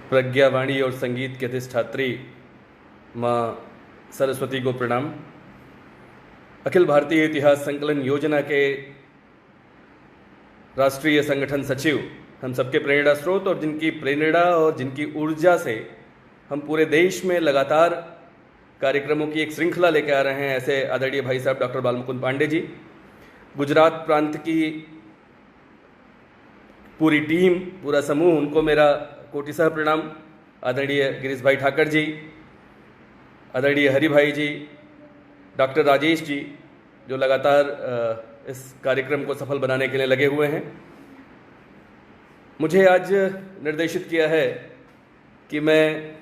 प्रज्ञावाणी और संगीत की अधिष्ठात्री माँ सरस्वती को प्रणाम। अखिल भारतीय इतिहास संकलन योजना के राष्ट्रीय संगठन सचिव, हम सबके प्रेरणा स्रोत और जिनकी प्रेरणा और जिनकी ऊर्जा से हम पूरे देश में लगातार कार्यक्रमों की एक श्रृंखला लेकर आ रहे हैं, ऐसे आदरणीय भाई साहब डॉक्टर बालमुकुंद पांडे जी, गुजरात प्रांत की पूरी टीम, पूरा समूह, उनको मेरा कोटिसह प्रणाम। आदरणीय गिरीश भाई ठाकर जी, आदरणीय हरि भाई जी, डॉक्टर राजेश जी, जो लगातार इस कार्यक्रम को सफल बनाने के लिए लगे हुए हैं। मुझे आज निर्देशित किया है कि मैं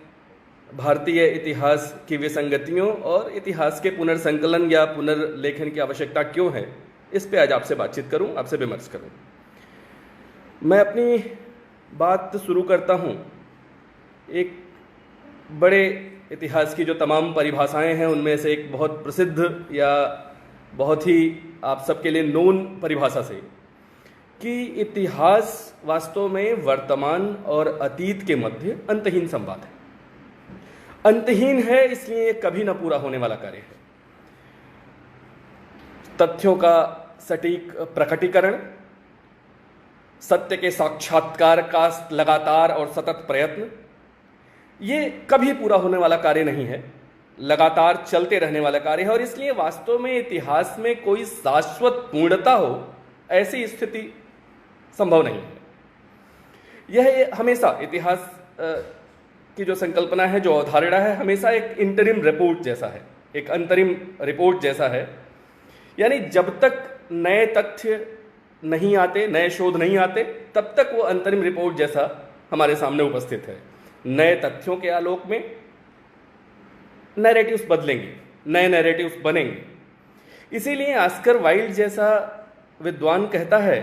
भारतीय इतिहास की विसंगतियों और इतिहास के पुनर्संकलन या पुनर्लेखन की आवश्यकता क्यों है, इस पे आज आपसे बातचीत करूं, आपसे विमर्श करूं। मैं अपनी बात शुरू करता हूं एक बड़े इतिहास की जो तमाम परिभाषाएं हैं उनमें से एक बहुत प्रसिद्ध या बहुत ही आप सबके लिए नोन परिभाषा से, कि इतिहास वास्तव में वर्तमान और अतीत के मध्य अंतहीन संवाद है। अंतहीन है इसलिए कभी न पूरा होने वाला कार्य है। तथ्यों का सटीक प्रकटीकरण, सत्य के साक्षात्कार का लगातार और सतत प्रयत्न, ये कभी पूरा होने वाला कार्य नहीं है, लगातार चलते रहने वाला कार्य है। और इसलिए वास्तव में इतिहास में कोई शाश्वत पूर्णता हो, ऐसी स्थिति संभव नहीं है। यह हमेशा इतिहास की जो संकल्पना है, जो अवधारणा है, हमेशा एक इंटरिम रिपोर्ट जैसा है, एक अंतरिम रिपोर्ट जैसा है। यानी जब तक नए तथ्य नहीं आते, नए शोध नहीं आते, तब तक वो अंतरिम रिपोर्ट जैसा हमारे सामने उपस्थित है। नए तथ्यों के आलोक में नैरेटिव्स बदलेंगे, नए नैरेटिव्स बनेंगे। इसीलिए ऑस्कर वाइल्ड जैसा विद्वान कहता है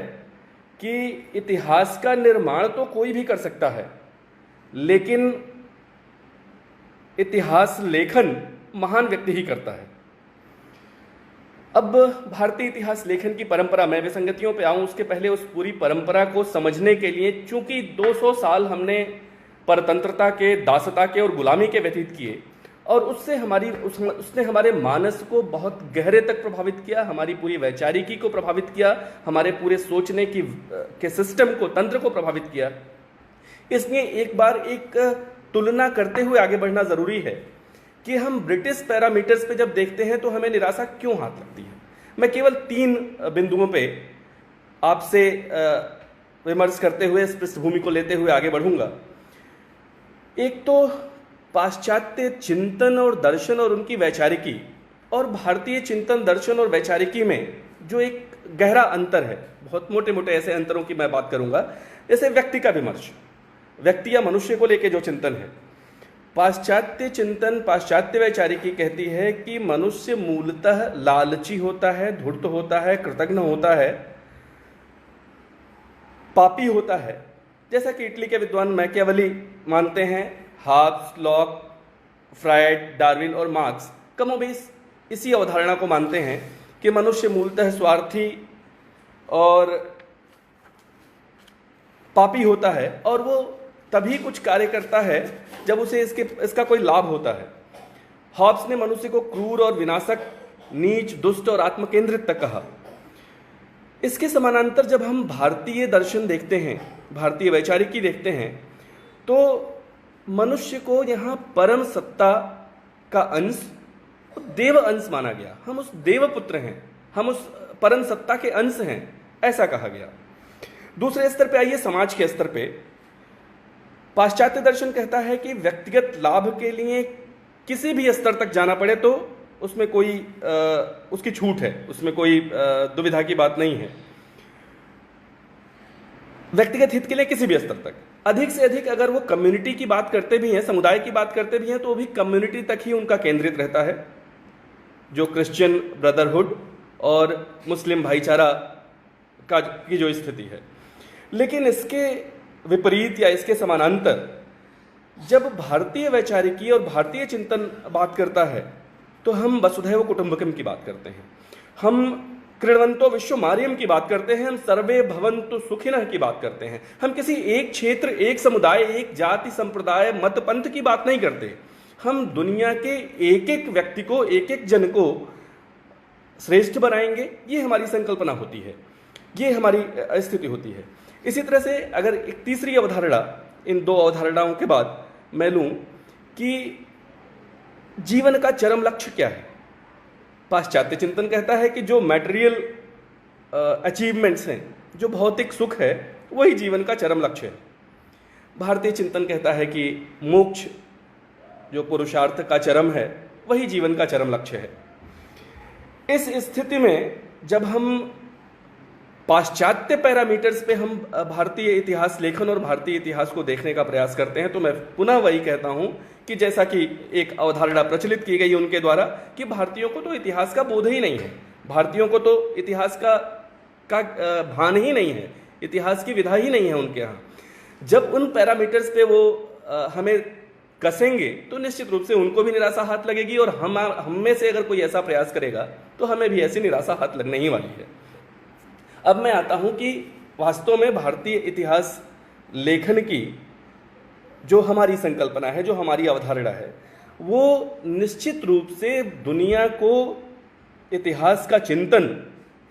कि इतिहास का निर्माण तो कोई भी कर सकता है, लेकिन इतिहास लेखन महान व्यक्ति ही करता है। अब भारतीय इतिहास लेखन की परंपरा, मैं विसंगतियों पे आऊं उसके पहले उस पूरी परंपरा को समझने के लिए, चूंकि 200 साल हमने परतंत्रता के, दासता के और गुलामी के व्यतीत किए, और उसने हमारे मानस को बहुत गहरे तक प्रभावित किया, हमारी पूरी वैचारिकी को प्रभावित किया, हमारे पूरे सोचने के सिस्टम को, तंत्र को प्रभावित किया। इसलिए एक बार एक तुलना करते हुए आगे बढ़ना जरूरी है कि हम ब्रिटिश पैरामीटर्स पे जब देखते हैं तो हमें निराशा क्यों हाथ लगती है। मैं केवल 3 बिंदुओं पे आपसे विमर्श करते हुए, इस पृष्ठभूमि को लेते हुए आगे बढ़ूंगा। एक तो पाश्चात्य चिंतन और दर्शन और उनकी वैचारिकी, और भारतीय चिंतन, दर्शन और वैचारिकी में जो एक गहरा अंतर है, बहुत मोटे मोटे ऐसे अंतरों की मैं बात करूंगा। जैसे व्यक्ति का विमर्श, व्यक्ति या मनुष्य को लेकर जो चिंतन है, पाश्चात्य चिंतन, पाश्चात्य वैचारिकी कहती है कि मनुष्य मूलतः लालची होता है, धूर्त होता है, कृतघ्न होता है, पापी होता है। जैसा कि इटली के विद्वान मैकियावेली मानते हैं, हाब्स, लॉक, फ्रायड, डार्विन और मार्क्स कमोबेश इसी अवधारणा को मानते हैं कि मनुष्य मूलतः स्वार्थी और पापी होता है, और वो तभी कुछ कार्य करता है जब उसे इसका कोई लाभ होता है। हॉब्स ने मनुष्य को क्रूर और विनाशक, नीच, दुष्ट और आत्मकेंद्रित तक कहा। इसके समानांतर जब हम भारतीय दर्शन देखते हैं, भारतीय वैचारिकी देखते हैं, तो मनुष्य को यहाँ परम सत्ता का अंश, देव अंश माना गया। हम उस देव पुत्र हैं, हम उस परम सत्ता के अंश हैं, ऐसा कहा गया। दूसरे स्तर पे आइए, समाज के स्तर पे पाश्चात्य दर्शन कहता है कि व्यक्तिगत लाभ के लिए किसी भी स्तर तक जाना पड़े तो उसमें कोई उसकी छूट है, उसमें कोई दुविधा की बात नहीं है। व्यक्तिगत हित के लिए किसी भी स्तर तक, अधिक से अधिक अगर वो कम्युनिटी की बात करते भी हैं, समुदाय की बात करते भी हैं, तो वो भी कम्युनिटी तक ही उनका केंद्रित रहता है, जो क्रिश्चियन ब्रदरहुड और मुस्लिम भाईचारा की जो स्थिति है। लेकिन इसके विपरीत या इसके समानांतर जब भारतीय वैचारिकी और भारतीय चिंतन बात करता है, तो हम वसुधैव कुटुंबकम की बात करते हैं। हम कृण्वन्तो विश्वमार्यम की बात करते हैं, हम सर्वे भवन्तु सुखिनः की बात करते हैं। हम किसी एक क्षेत्र, एक समुदाय, एक जाति, संप्रदाय, मत, पंथ की बात नहीं करते। हम दुनिया के एक एक व्यक्ति को, एक एक जन को श्रेष्ठ बनाएंगे, ये हमारी संकल्पना होती है, ये हमारी स्थिति होती है। इसी तरह से अगर एक तीसरी अवधारणा, इन दो अवधारणाओं के बाद मैं लूं कि जीवन का चरम लक्ष्य क्या है। पाश्चात्य चिंतन कहता है कि जो मटेरियल अचीवमेंट्स हैं, जो भौतिक सुख है, वही जीवन का चरम लक्ष्य है। भारतीय चिंतन कहता है कि मोक्ष, जो पुरुषार्थ का चरम है, वही जीवन का चरम लक्ष्य है। इस स्थिति में जब हम पाश्चात्य पैरामीटर्स पे हम भारतीय इतिहास लेखन और भारतीय इतिहास को देखने का प्रयास करते हैं, तो मैं पुनः वही कहता हूं कि जैसा कि एक अवधारणा प्रचलित की गई उनके द्वारा कि भारतीयों को तो इतिहास का बोध ही नहीं है, भारतीयों को तो इतिहास का भान ही नहीं है, इतिहास की विधा ही नहीं है उनके यहाँ। जब उन पैरामीटर्स पे वो हमें कसेंगे तो निश्चित रूप से उनको भी निराशा हाथ लगेगी, और हम में से अगर कोई ऐसा प्रयास करेगा तो हमें भी ऐसी निराशा हाथ लगने ही वाली है। अब मैं आता हूं कि वास्तव में भारतीय इतिहास लेखन की जो हमारी संकल्पना है, जो हमारी अवधारणा है, वो निश्चित रूप से दुनिया को इतिहास का चिंतन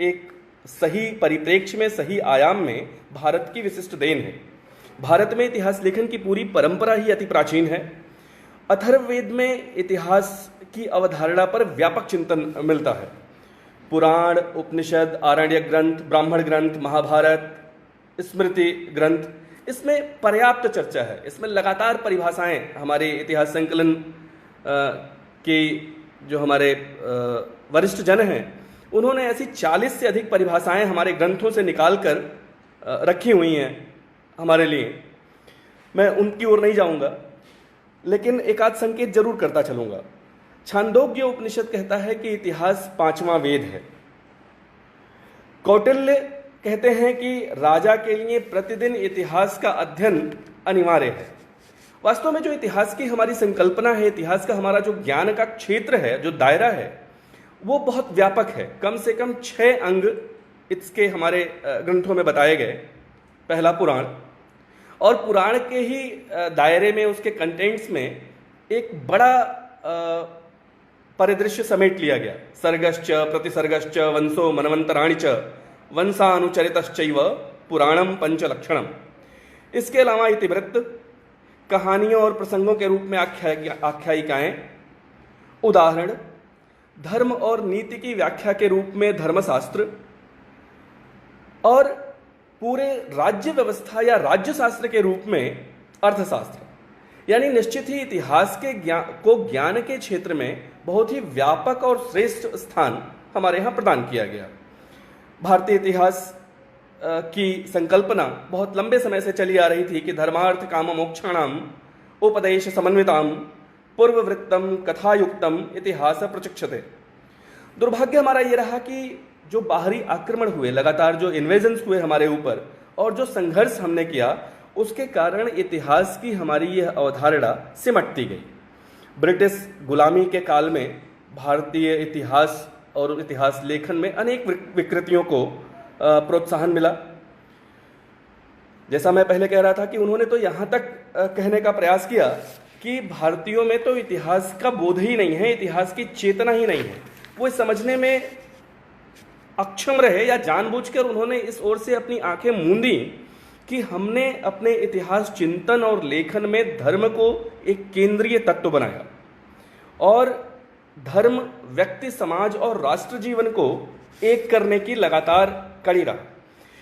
एक सही परिप्रेक्ष्य में, सही आयाम में भारत की विशिष्ट देन है। भारत में इतिहास लेखन की पूरी परंपरा ही अति प्राचीन है। अथर्ववेद में इतिहास की अवधारणा पर व्यापक चिंतन मिलता है। पुराण, उपनिषद, आरण्यक ग्रंथ, ब्राह्मण ग्रंथ, महाभारत, स्मृति ग्रंथ, इसमें पर्याप्त चर्चा है। इसमें लगातार परिभाषाएं हमारे इतिहास संकलन के जो हमारे वरिष्ठ जन हैं, उन्होंने ऐसी 40 से अधिक परिभाषाएं हमारे ग्रंथों से निकाल कर रखी हुई हैं हमारे लिए। मैं उनकी ओर नहीं जाऊंगा, लेकिन एक आध संकेत जरूर करता चलूंगा। छांदोग्य उपनिषद कहता है कि इतिहास 5वां वेद है। कौटिल्य कहते हैं कि राजा के लिए प्रतिदिन इतिहास का अध्ययन अनिवार्य है। वास्तव में जो इतिहास की हमारी संकल्पना है, इतिहास का हमारा जो ज्ञान का क्षेत्र है, जो दायरा है, वो बहुत व्यापक है। कम से कम 6 अंग इसके हमारे ग्रंथों में बताए गए। पहला पुराण, और पुराण के ही दायरे में, उसके कंटेंट्स में एक बड़ा परिदृश्य समेट लिया गया। सर्गश्च, प्रतिसर्गश्च, वंशो मनवंतराणि च, वंशानुचरितश्चैव पुराणम पंचलक्षणम। इसके अलावा इतिवृत्त, कहानियों और प्रसंगों के रूप में आख्यायिकाएं, उदाहरण, धर्म और नीति की व्याख्या के रूप में धर्मशास्त्र, और पूरे राज्य व्यवस्था या राज्य शास्त्र के रूप में अर्थशास्त्र। यानी निश्चित ही इतिहास के ज्ञान के क्षेत्र में बहुत ही व्यापक और श्रेष्ठ स्थान हमारे यहाँ प्रदान किया गया। भारतीय इतिहास की संकल्पना बहुत लंबे समय से चली आ रही थी कि धर्मार्थ काम मोक्षाणाम उपदेश समन्विताम पूर्ववृत्तम कथायुक्तम इतिहास प्रचक्षते। दुर्भाग्य हमारा ये रहा कि जो बाहरी आक्रमण हुए, लगातार जो इन्वेजन्स हुए हमारे ऊपर, और जो संघर्ष हमने किया, उसके कारण इतिहास की हमारी यह अवधारणा सिमटती गई। ब्रिटिश गुलामी के काल में भारतीय इतिहास और इतिहास लेखन में अनेक विकृतियों को प्रोत्साहन मिला। जैसा मैं पहले कह रहा था कि उन्होंने तो यहाँ तक कहने का प्रयास किया कि भारतीयों में तो इतिहास का बोध ही नहीं है, इतिहास की चेतना ही नहीं है। वो समझने में अक्षम रहे, या जानबूझकर उन्होंने इस ओर से अपनी आंखें मूंदी कि हमने अपने इतिहास चिंतन और लेखन में धर्म को एक केंद्रीय तत्व बनाया, और धर्म व्यक्ति, समाज और राष्ट्र जीवन को एक करने की लगातार कड़ी रहा।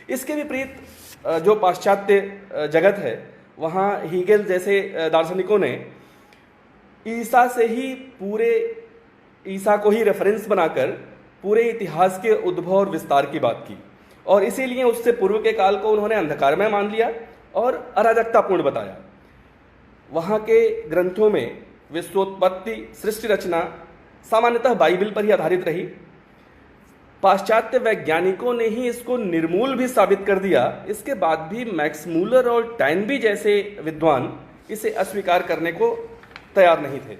इसके विपरीत जो पाश्चात्य जगत है, वहाँ हीगेल जैसे दार्शनिकों ने ईसा से ही ईसा को ही रेफरेंस बनाकर पूरे इतिहास के उद्भव और विस्तार की बात की, और इसीलिए उससे पूर्व के काल को उन्होंने अंधकारमय मान लिया और अराजकतापूर्ण बताया। वहाँ के ग्रंथों में विश्वोत्पत्ति, सृष्टि रचना सामान्यतः बाइबल पर ही आधारित रही। पाश्चात्य वैज्ञानिकों ने ही इसको निर्मूल भी साबित कर दिया। इसके बाद भी मैक्स मूलर और टैनबी जैसे विद्वान इसे अस्वीकार करने को तैयार नहीं थे।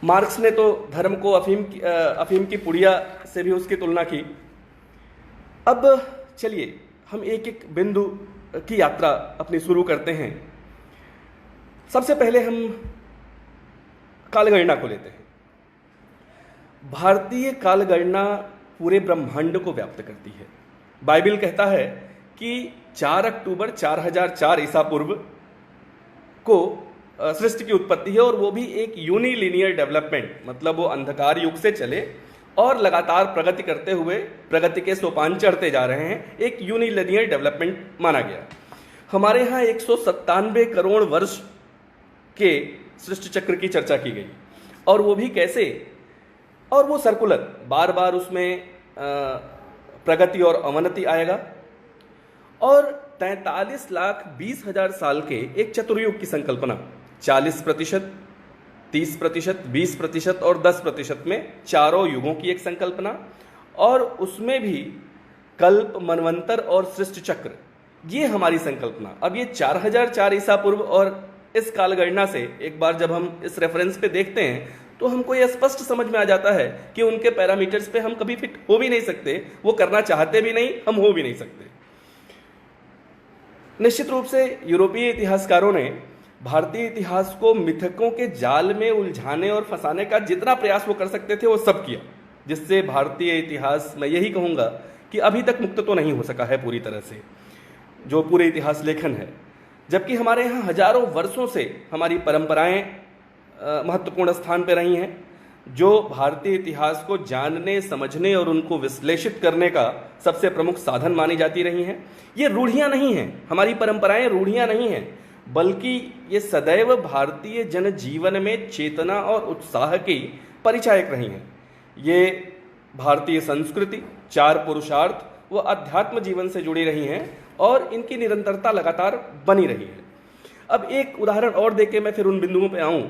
मार्क्स ने तो धर्म को अफीम की पुड़िया से भी उसकी तुलना की। अब चलिए हम एक एक बिंदु की यात्रा अपनी शुरू करते हैं। सबसे पहले हम कालगणना को लेते हैं। भारतीय कालगणना पूरे ब्रह्मांड को व्याप्त करती है। बाइबल कहता है कि 4 अक्टूबर 4004 ईसा पूर्व को सृष्टि की उत्पत्ति है, और वो भी एक यूनिलीनियर डेवलपमेंट, मतलब वो अंधकार युग से चले और लगातार प्रगति करते हुए प्रगति के सोपान चढ़ते जा रहे हैं, एक यूनिलीनियर डेवलपमेंट माना गया। हमारे यहाँ 197 करोड़ वर्ष के सृष्टि चक्र की चर्चा की गई, और वो भी कैसे, और वो सर्कुलर, बार बार उसमें प्रगति और अवनति आएगा, और 43,20,000 साल के एक चतुर्युग की संकल्पना 40%, 30%, 20% और 10% में चारों युगों की एक संकल्पना, और उसमें भी कल्प, मनवंतर और सृष्टि चक्र, ये हमारी संकल्पना। अब ये 4004 ईसा पूर्व और इस कालगणना से एक बार जब हम इस रेफरेंस पे देखते हैं तो हमको यह स्पष्ट समझ में आ जाता है कि उनके पैरामीटर्स पे हम कभी फिट हो भी नहीं सकते, वो करना चाहते भी नहीं, हम हो भी नहीं सकते। निश्चित रूप से यूरोपीय इतिहासकारों ने भारतीय इतिहास को मिथकों के जाल में उलझाने और फंसाने का जितना प्रयास वो कर सकते थे वो सब किया, जिससे भारतीय इतिहास, मैं यही कहूँगा कि अभी तक मुक्त तो नहीं हो सका है पूरी तरह से, जो पूरे इतिहास लेखन है। जबकि हमारे यहाँ हजारों वर्षों से हमारी परंपराएं महत्वपूर्ण स्थान पर रही हैं, जो भारतीय इतिहास को जानने, समझने और उनको विश्लेषित करने का सबसे प्रमुख साधन मानी जाती रही हैं। ये रूढ़ियाँ नहीं हैं, हमारी परंपराएं रूढ़ियाँ नहीं हैं, बल्कि ये सदैव भारतीय जनजीवन में चेतना और उत्साह की परिचायक रही हैं। ये भारतीय संस्कृति, 4 पुरुषार्थ व अध्यात्म जीवन से जुड़ी रही हैं, और इनकी निरंतरता लगातार बनी रही है। अब एक उदाहरण और देके मैं फिर उन बिंदुओं पे आऊं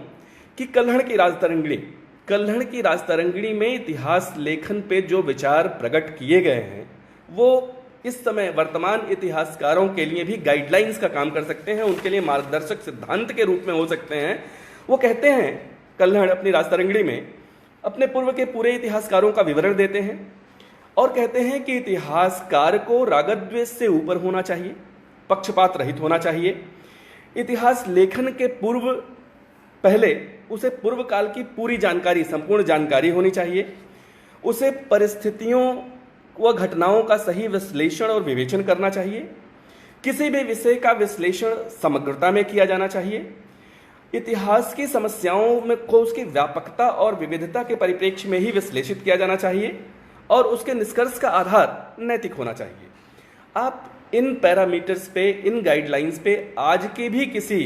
कि कल्हड़ की राजतरंगिणी में इतिहास लेखन पे जो विचार प्रकट किए गए हैं, वो इस समय वर्तमान इतिहासकारों के लिए भी गाइडलाइंस का काम कर सकते हैं, उनके लिए मार्गदर्शक सिद्धांत के रूप में हो सकते हैं। वो कहते हैं, कल्हड़ अपनी राजतरंगिणी में अपने पूर्व के पूरे इतिहासकारों का विवरण देते हैं और कहते हैं कि इतिहासकार को रागद्वेष से ऊपर होना चाहिए, पक्षपात रहित होना चाहिए। इतिहास लेखन के पहले उसे पूर्व काल की पूरी जानकारी, संपूर्ण जानकारी होनी चाहिए। उसे परिस्थितियों व घटनाओं का सही विश्लेषण और विवेचन करना चाहिए। किसी भी विषय का विश्लेषण समग्रता में किया जाना चाहिए। इतिहास की समस्याओं में को उसकी व्यापकता और विविधता के परिप्रेक्ष्य में ही विश्लेषित किया जाना चाहिए, और उसके निष्कर्ष का आधार नैतिक होना चाहिए। आप इन पैरामीटर्स पे, इन गाइडलाइंस पे आज के भी किसी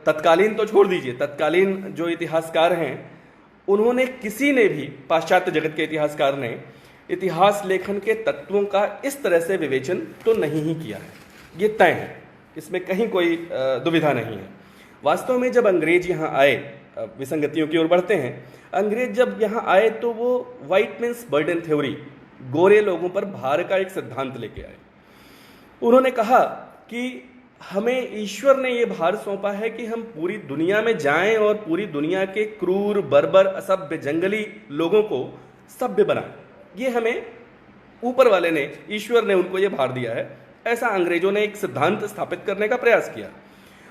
तत्कालीन तो छोड़ दीजिए, तत्कालीन जो इतिहासकार हैं, उन्होंने, किसी ने भी, पाश्चात्य जगत के इतिहासकार ने इतिहास लेखन के तत्वों का इस तरह से विवेचन तो नहीं ही किया है। ये तय है, इसमें कहीं कोई दुविधा नहीं है। वास्तव में जब अंग्रेज यहाँ आए, विसंगतियों की ओर बढ़ते हैं, अंग्रेज जब यहाँ आए तो वो व्हाइट मीन्स बर्डन थ्योरी, गोरे लोगों पर भार का एक सिद्धांत लेके आए। उन्होंने कहा कि हमें ईश्वर ने ये भार सौंपा है कि हम पूरी दुनिया में जाएं और पूरी दुनिया के क्रूर, बर्बर, असभ्य, जंगली लोगों को सभ्य बनाएं। ये हमें ऊपर वाले ने, ईश्वर ने उनको ये भार दिया है। ऐसा अंग्रेजों ने एक सिद्धांत स्थापित करने का प्रयास किया,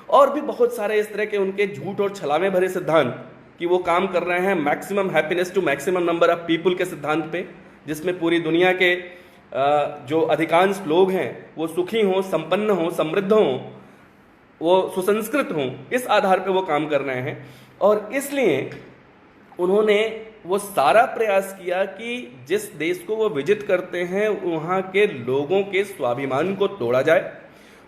और भी बहुत सारे इस तरह के उनके झूठ और छलावे भरे सिद्धांत कि वो काम कर रहे हैं maximum happiness to maximum number of people के सिद्धांत पे, जिसमें पूरी दुनिया के जो अधिकांश लोग हैं वो सुखी हों, संपन्न हों, समृद्ध हों, वो सुसंस्कृत हों, इस आधार पे वो काम कर रहे हैं। और इसलिए उन्होंने वो सारा प्रयास किया कि जिस देश को वो विजिट करते हैं वहाँ के लोगों के स्वाभिमान को तोड़ा जाए,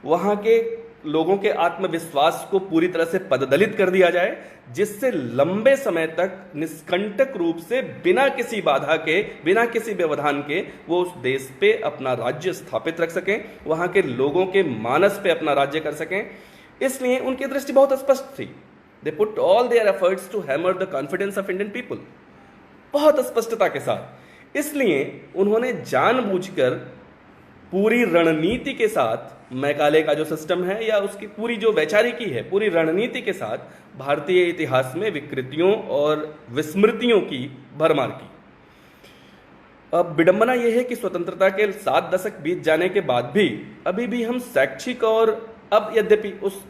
वहाँ के लोगों के आत्मविश्वास को पूरी तरह से पददलित कर दिया जाए, जिससे लंबे समय तक निष्कंटक रूप से बिना किसी बाधा के, बिना किसी व्यवधान के वो उस देश पे अपना राज्य स्थापित रख सकें, वहाँ के लोगों के मानस पे अपना राज्य कर सकें। इसलिए उनकी दृष्टि बहुत स्पष्ट थी। They put all their efforts to hammer the confidence of Indian people, बहुत स्पष्टता के साथ। इसलिए उन्होंने जानबूझकर पूरी रणनीति के साथ मैकाले का जो सिस्टम है या उसकी पूरी जो वैचारिकी है, पूरी रणनीति के साथ भारतीय इतिहास में विकृतियों और विस्मृतियों की भरमार की। अब विडंबना यह है कि स्वतंत्रता के 7 दशक बीत जाने के बाद भी अभी भी हम शैक्षिक और अब यद्यपि उस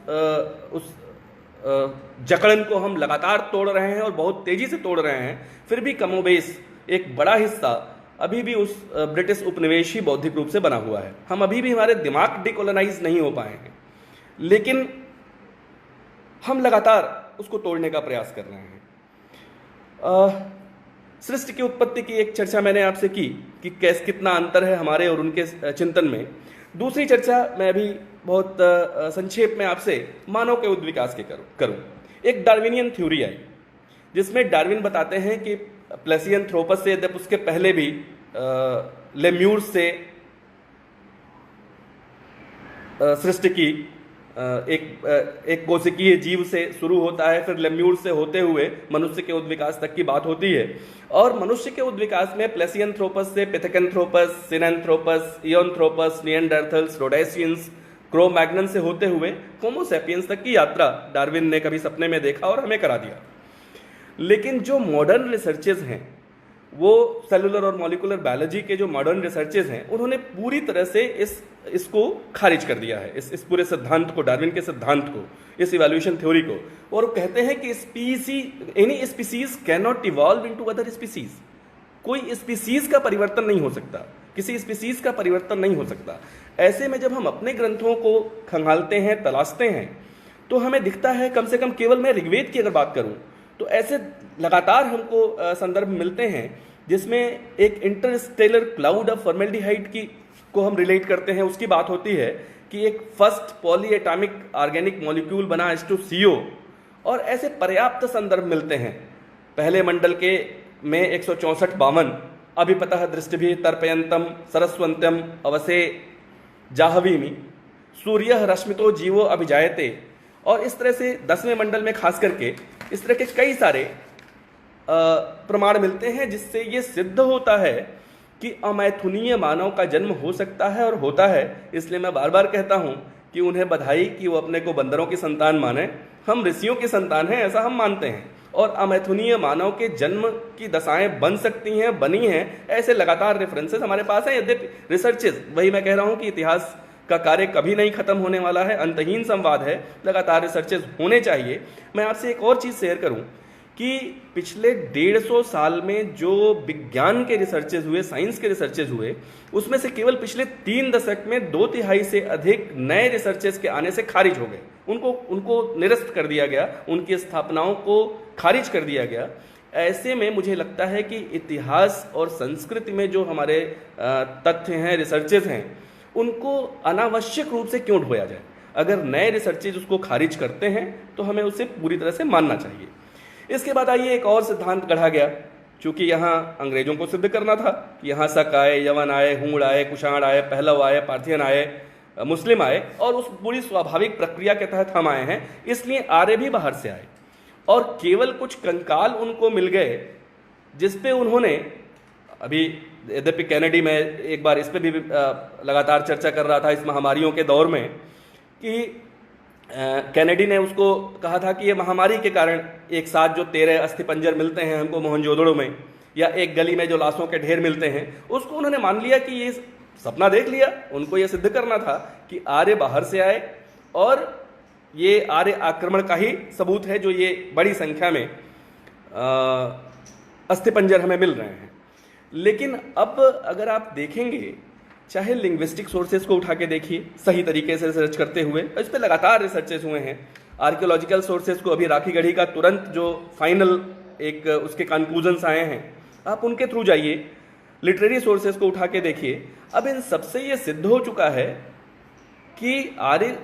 जकड़न को हम लगातार तोड़ रहे हैं और बहुत तेजी से तोड़ रहे हैं, फिर भी कमोबेश एक बड़ा हिस्सा अभी भी उस ब्रिटिश उपनिवेशी बौद्धिक रूप से बना हुआ है। हम अभी भी, हमारे दिमाग डिकोलोनाइज नहीं हो पाए हैं, लेकिन हम लगातार उसको तोड़ने का प्रयास कर रहे हैं। सृष्टि की उत्पत्ति की एक चर्चा मैंने आपसे की कि कितना अंतर है हमारे और उनके चिंतन में। दूसरी चर्चा मैं अभी बहुत संक्षेप में आपसे मानव के उद्विकास के करूं। एक डार्विनियन थ्योरी आई जिसमें डार्विन बताते हैं कि प्लेसियंथ्रोपस से, जब उसके पहले भी लेम्यूर से सृष्टि की एक कोशिकीय जीव से शुरू होता है, फिर लेम्यूर से होते हुए मनुष्य के उद्विकास तक की बात होती है। और मनुष्य के उद्विकास में प्लेसियंथ्रोपस से पिथेकेंथ्रोपस, सिनेंथ्रोपस, इयोनथ्रोपस, निएंडरथल्स, रोडेशियंस, क्रो मैग्नन से होते हुए होमो सैपियंस तक की यात्रा डार्विन ने कभी सपने में देखा और हमें करा दिया। लेकिन जो मॉडर्न रिसर्चेज हैं, वो सेलुलर और मॉलिकुलर बायोलॉजी के जो मॉडर्न रिसर्चेज हैं, उन्होंने पूरी तरह से इसको खारिज कर दिया है, इस पूरे सिद्धांत को, डार्विन के सिद्धांत को, इस इवोल्यूशन थ्योरी को। और वो कहते हैं कि any species can not evolve into other species. कोई स्पीसीज का परिवर्तन नहीं हो सकता, किसी स्पीसीज का परिवर्तन नहीं हो सकता। ऐसे में जब हम अपने ग्रंथों को खंगालते हैं, तलाशते हैं, तो हमें दिखता है, कम से कम केवल मैं ऋग्वेद की अगर बात करूं तो ऐसे लगातार हमको संदर्भ मिलते हैं जिसमें एक इंटरस्टेलर क्लाउड ऑफ फॉर्मेल्डिहाइड को हम रिलेट करते हैं। उसकी बात होती है कि एक फर्स्ट पॉलीएटॉमिक ऑर्गेनिक मॉलिक्यूल बना H2CO, और ऐसे पर्याप्त संदर्भ मिलते हैं। पहले मंडल के में 164-52 अभिपतः दृष्टिभिः तर्पयन्तम सरस्वन्त्यम अवसे जाह्नवीमि सूर्य रश्मितो जीवो अभिजायते, और इस तरह से 10वें मंडल में खास करके इस तरह के कई सारे प्रमाण मिलते हैं जिससे ये सिद्ध होता है कि अमैथुनीय मानव का जन्म हो सकता है और होता है। इसलिए मैं बार बार कहता हूं कि उन्हें बधाई कि वो अपने को बंदरों की संतान माने। हम ऋषियों की संतान हैं, ऐसा हम मानते हैं, और अमैथुनीय मानव के जन्म की दशाएं बन सकती हैं, बनी हैं, ऐसे लगातार रेफरेंसेस हमारे पास हैं। यद्यपि रिसर्चेस, वही मैं कह रहा हूं कि इतिहास का कार्य कभी नहीं खत्म होने वाला है, अंतहीन संवाद है, लगातार रिसर्चेस होने चाहिए। मैं आपसे एक और चीज शेयर करूं कि पिछले 150 साल में जो विज्ञान के रिसर्चेज हुए, साइंस के रिसर्चेज हुए, उसमें से केवल पिछले 3 दशक में 2/3 से अधिक नए रिसर्चेज के आने से खारिज हो गए। उनको निरस्त कर दिया गया, उनकी स्थापनाओं को खारिज कर दिया गया। ऐसे में मुझे लगता है कि इतिहास और संस्कृति में जो हमारे तथ्य हैं, रिसर्चेज हैं, उनको अनावश्यक रूप से क्यों ढोया जाए। अगर नए रिसर्चेज उसको खारिज करते हैं तो हमें उसे पूरी तरह से मानना चाहिए। इसके बाद आइए एक और सिद्धांत गढ़ा गया, क्योंकि यहाँ अंग्रेजों को सिद्ध करना था कि यहाँ शक आए, यवन आए, हूण आए, कुषाण आए, पहलव आए, पार्थियन आए, मुस्लिम आए, और उस पूरी स्वाभाविक प्रक्रिया के तहत हम आए हैं, इसलिए आर्य भी बाहर से आए। और केवल कुछ कंकाल उनको मिल गए जिसपे उन्होंने, अभी यद्यपि कैनेडी में एक बार इस पर भी लगातार चर्चा कर रहा था इस महामारियों के दौर में, कि कैनेडी ने उसको कहा था कि ये महामारी के कारण एक साथ जो 13 अस्थिपंजर मिलते हैं हमको मोहनजोदड़ो में, या एक गली में जो लाशों के ढेर मिलते हैं, उसको उन्होंने मान लिया कि ये सपना देख लिया। उनको ये सिद्ध करना था कि आर्य बाहर से आए, और ये आर्य आक्रमण का ही सबूत है जो ये बड़ी संख्या में अस्थिपंजर हमें मिल रहे हैं। लेकिन अब अगर आप देखेंगे, चाहे लिंग्विस्टिक सोर्सेज को उठा के देखिए, सही तरीके से रिसर्च करते हुए, इस पर लगातार रिसर्चेस हुए हैं। आर्कियोलॉजिकल सोर्सेज को, अभी राखी गढ़ी का तुरंत जो फाइनल एक उसके कंक्लूजन्स आए हैं, आप उनके थ्रू जाइए। लिटरेरी सोर्सेज को उठा के देखिए। अब इन सबसे ये सिद्ध हो चुका है कि आर्य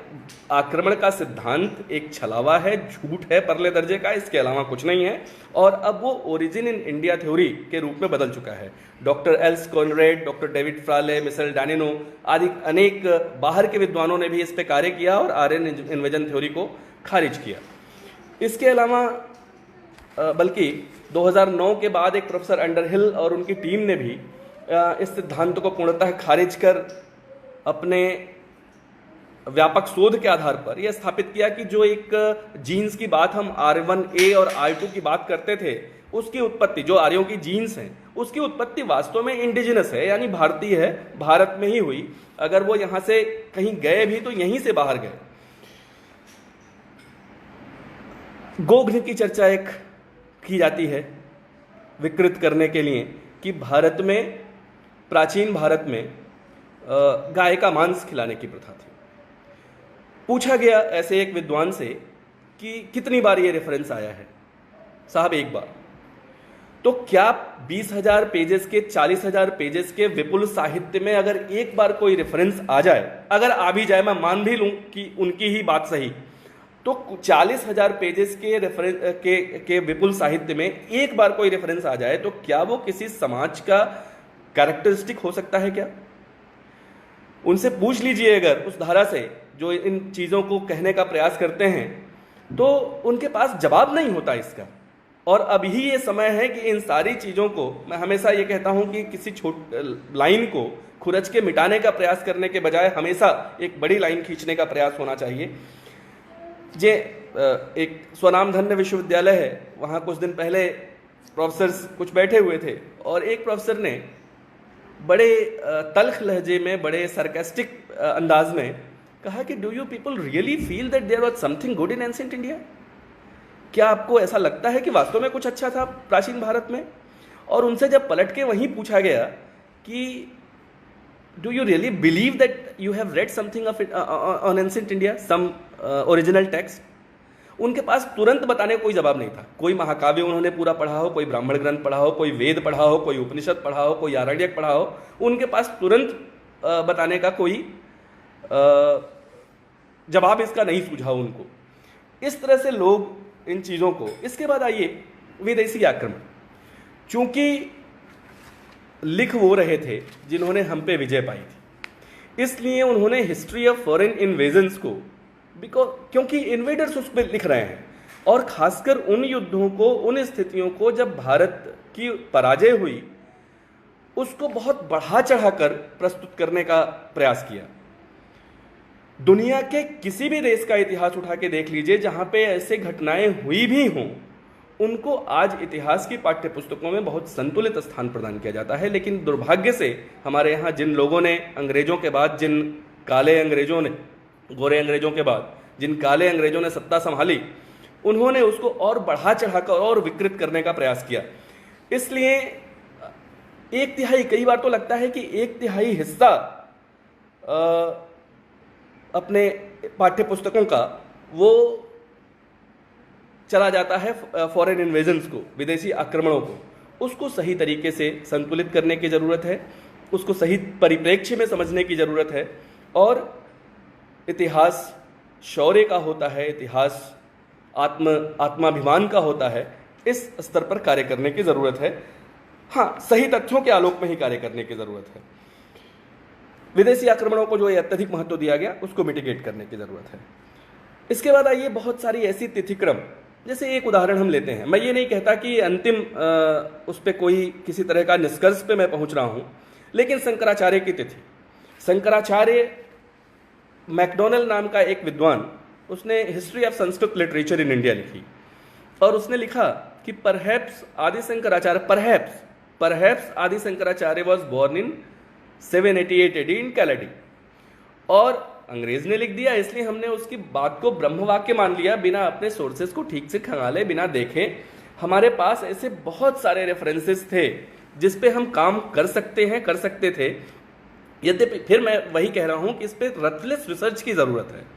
आक्रमण का सिद्धांत एक छलावा है, झूठ है परले दर्जे का, इसके अलावा कुछ नहीं है। और अब वो ओरिजिन इन इंडिया थ्योरी के रूप में बदल चुका है। Doctor Elst Koenraad, doctor David Frawley, Michel Danino आदि अनेक बाहर के विद्वानों ने भी इस पर कार्य किया और आर्यन इन्वेजन थ्योरी को खारिज किया। इसके अलावा बल्कि 2009 के बाद एक प्रोफेसर अंडरहिल और उनकी टीम ने भी इस सिद्धांत को पूर्णतः खारिज कर अपने व्यापक शोध के आधार पर यह स्थापित किया कि जो एक जीन्स की बात हम R1A और R2 की बात करते थे, उसकी उत्पत्ति, जो आर्यों की जीन्स हैं, उसकी उत्पत्ति वास्तव में इंडिजिनस है, यानी भारतीय है, भारत में ही हुई। अगर वो यहां से कहीं गए भी तो यहीं से बाहर गए। गोघ्न की चर्चा एक की जाती है विकृत करने के लिए कि भारत में, प्राचीन भारत में गाय का मांस खिलाने की प्रथा थी। पूछा गया ऐसे एक विद्वान से कि कितनी बार ये रेफरेंस आया है। साहब, एक बार। तो क्या 20,000 पेजेस के, 40,000 पेजेस के विपुल साहित्य में अगर एक बार कोई रेफरेंस आ जाए, अगर आ भी जाए, मैं मान भी लूं कि उनकी ही बात सही, तो 40,000 पेजेस के रेफरेंस के विपुल साहित्य में एक बार कोई रेफरेंस आ जाए तो क्या वो किसी समाज का कैरेक्टरिस्टिक हो सकता है क्या? उनसे पूछ लीजिए, अगर उस धारा से जो इन चीज़ों को कहने का प्रयास करते हैं, तो उनके पास जवाब नहीं होता इसका। और अभी ये समय है कि इन सारी चीज़ों को, मैं हमेशा ये कहता हूं कि किसी लाइन को खुरच के मिटाने का प्रयास करने के बजाय हमेशा एक बड़ी लाइन खींचने का प्रयास होना चाहिए। जे एक स्वनामधन्य विश्वविद्यालय है, वहाँ कुछ दिन पहले प्रोफेसर्स कुछ बैठे हुए थे और एक प्रोफेसर ने बड़े तल्ख लहजे में, बड़े सरकास्टिक अंदाज में कहा कि do you people really feel that there was something good in ancient India? क्या आपको ऐसा लगता है कि वास्तव में कुछ अच्छा था प्राचीन भारत में? और उनसे जब पलट के वहीं पूछा गया कि do you really believe that you have read something on ancient India, some original text, उनके पास तुरंत बताने को कोई जवाब नहीं था। कोई महाकाव्य उन्होंने पूरा पढ़ा हो, कोई ब्राह्मण ग्रंथ पढ़ा हो, कोई वेद पढ़ा हो, कोई उपनिषद पढ़ा हो, कोई आरण्यक पढ़ा हो, उनके पास तुरंत बताने का कोई जवाब इसका नहीं सूझा उनको। इस तरह से लोग इन चीज़ों को। इसके बाद आइए विदेशी आक्रमण। चूंकि लिख वो रहे थे जिन्होंने हम पे विजय पाई थी, इसलिए उन्होंने हिस्ट्री ऑफ फॉरेन इन्वेजन्स को, क्योंकि इन्वेडर्स उस पर लिख रहे हैं, और खासकर उन युद्धों को, उन स्थितियों को जब भारत की पराजय हुई, उसको बहुत बढ़ा चढ़ाकर प्रस्तुत करने का प्रयास किया। दुनिया के किसी भी देश का इतिहास उठा के देख लीजिए जहां पे ऐसे घटनाएं हुई भी हों, उनको आज इतिहास की पाठ्य पुस्तकों में बहुत संतुलित स्थान प्रदान किया जाता है। लेकिन दुर्भाग्य से हमारे यहाँ जिन लोगों ने अंग्रेजों के बाद, जिन काले अंग्रेजों ने, गोरे अंग्रेजों के बाद जिन काले अंग्रेजों ने सत्ता संभाली, उन्होंने उसको और बढ़ा चढ़ाकर और विकृत करने का प्रयास किया। इसलिए एक तिहाई, कई बार तो लगता है कि एक तिहाई हिस्सा अपने पाठ्य पुस्तकों का वो चला जाता है फॉरेन इन्वेजन्स को, विदेशी आक्रमणों को। उसको सही तरीके से संतुलित करने की ज़रूरत है, उसको सही परिप्रेक्ष्य में समझने की ज़रूरत है। और इतिहास शौर्य का होता है, इतिहास आत्माभिमान का होता है। इस स्तर पर कार्य करने की ज़रूरत है। हाँ, सही तथ्यों के आलोक में ही कार्य करने की ज़रूरत है। विदेशी आक्रमणों को जो अत्यधिक महत्व दिया गया, उसको मिटिगेट करने की ज़रूरत है। इसके बाद आइए बहुत सारी ऐसी तिथिक्रम, जैसे एक उदाहरण हम लेते हैं। मैं ये नहीं कहता कि अंतिम उस पर कोई किसी तरह का निष्कर्ष पे मैं पहुंच रहा हूं, लेकिन शंकराचार्य की तिथि, शंकराचार्य मैकडोनल नाम का एक विद्वान, उसने history of Sanskrit literature in India लिखी, और उसने लिखा कि परहैप्स आदि Shankaracharya was born in 788 AD इन कैलेडी। और अंग्रेज ने लिख दिया, इसलिए हमने उसकी बात को ब्रह्मवाक्य मान लिया, बिना अपने सोर्सेस को ठीक से खंगाले, बिना देखे। हमारे पास ऐसे बहुत सारे रेफरेंसेस थे जिस पे हम काम कर सकते थे। यद्यपि फिर मैं वही कह रहा हूं कि इस पे रथलेस रिसर्च की जरूरत है।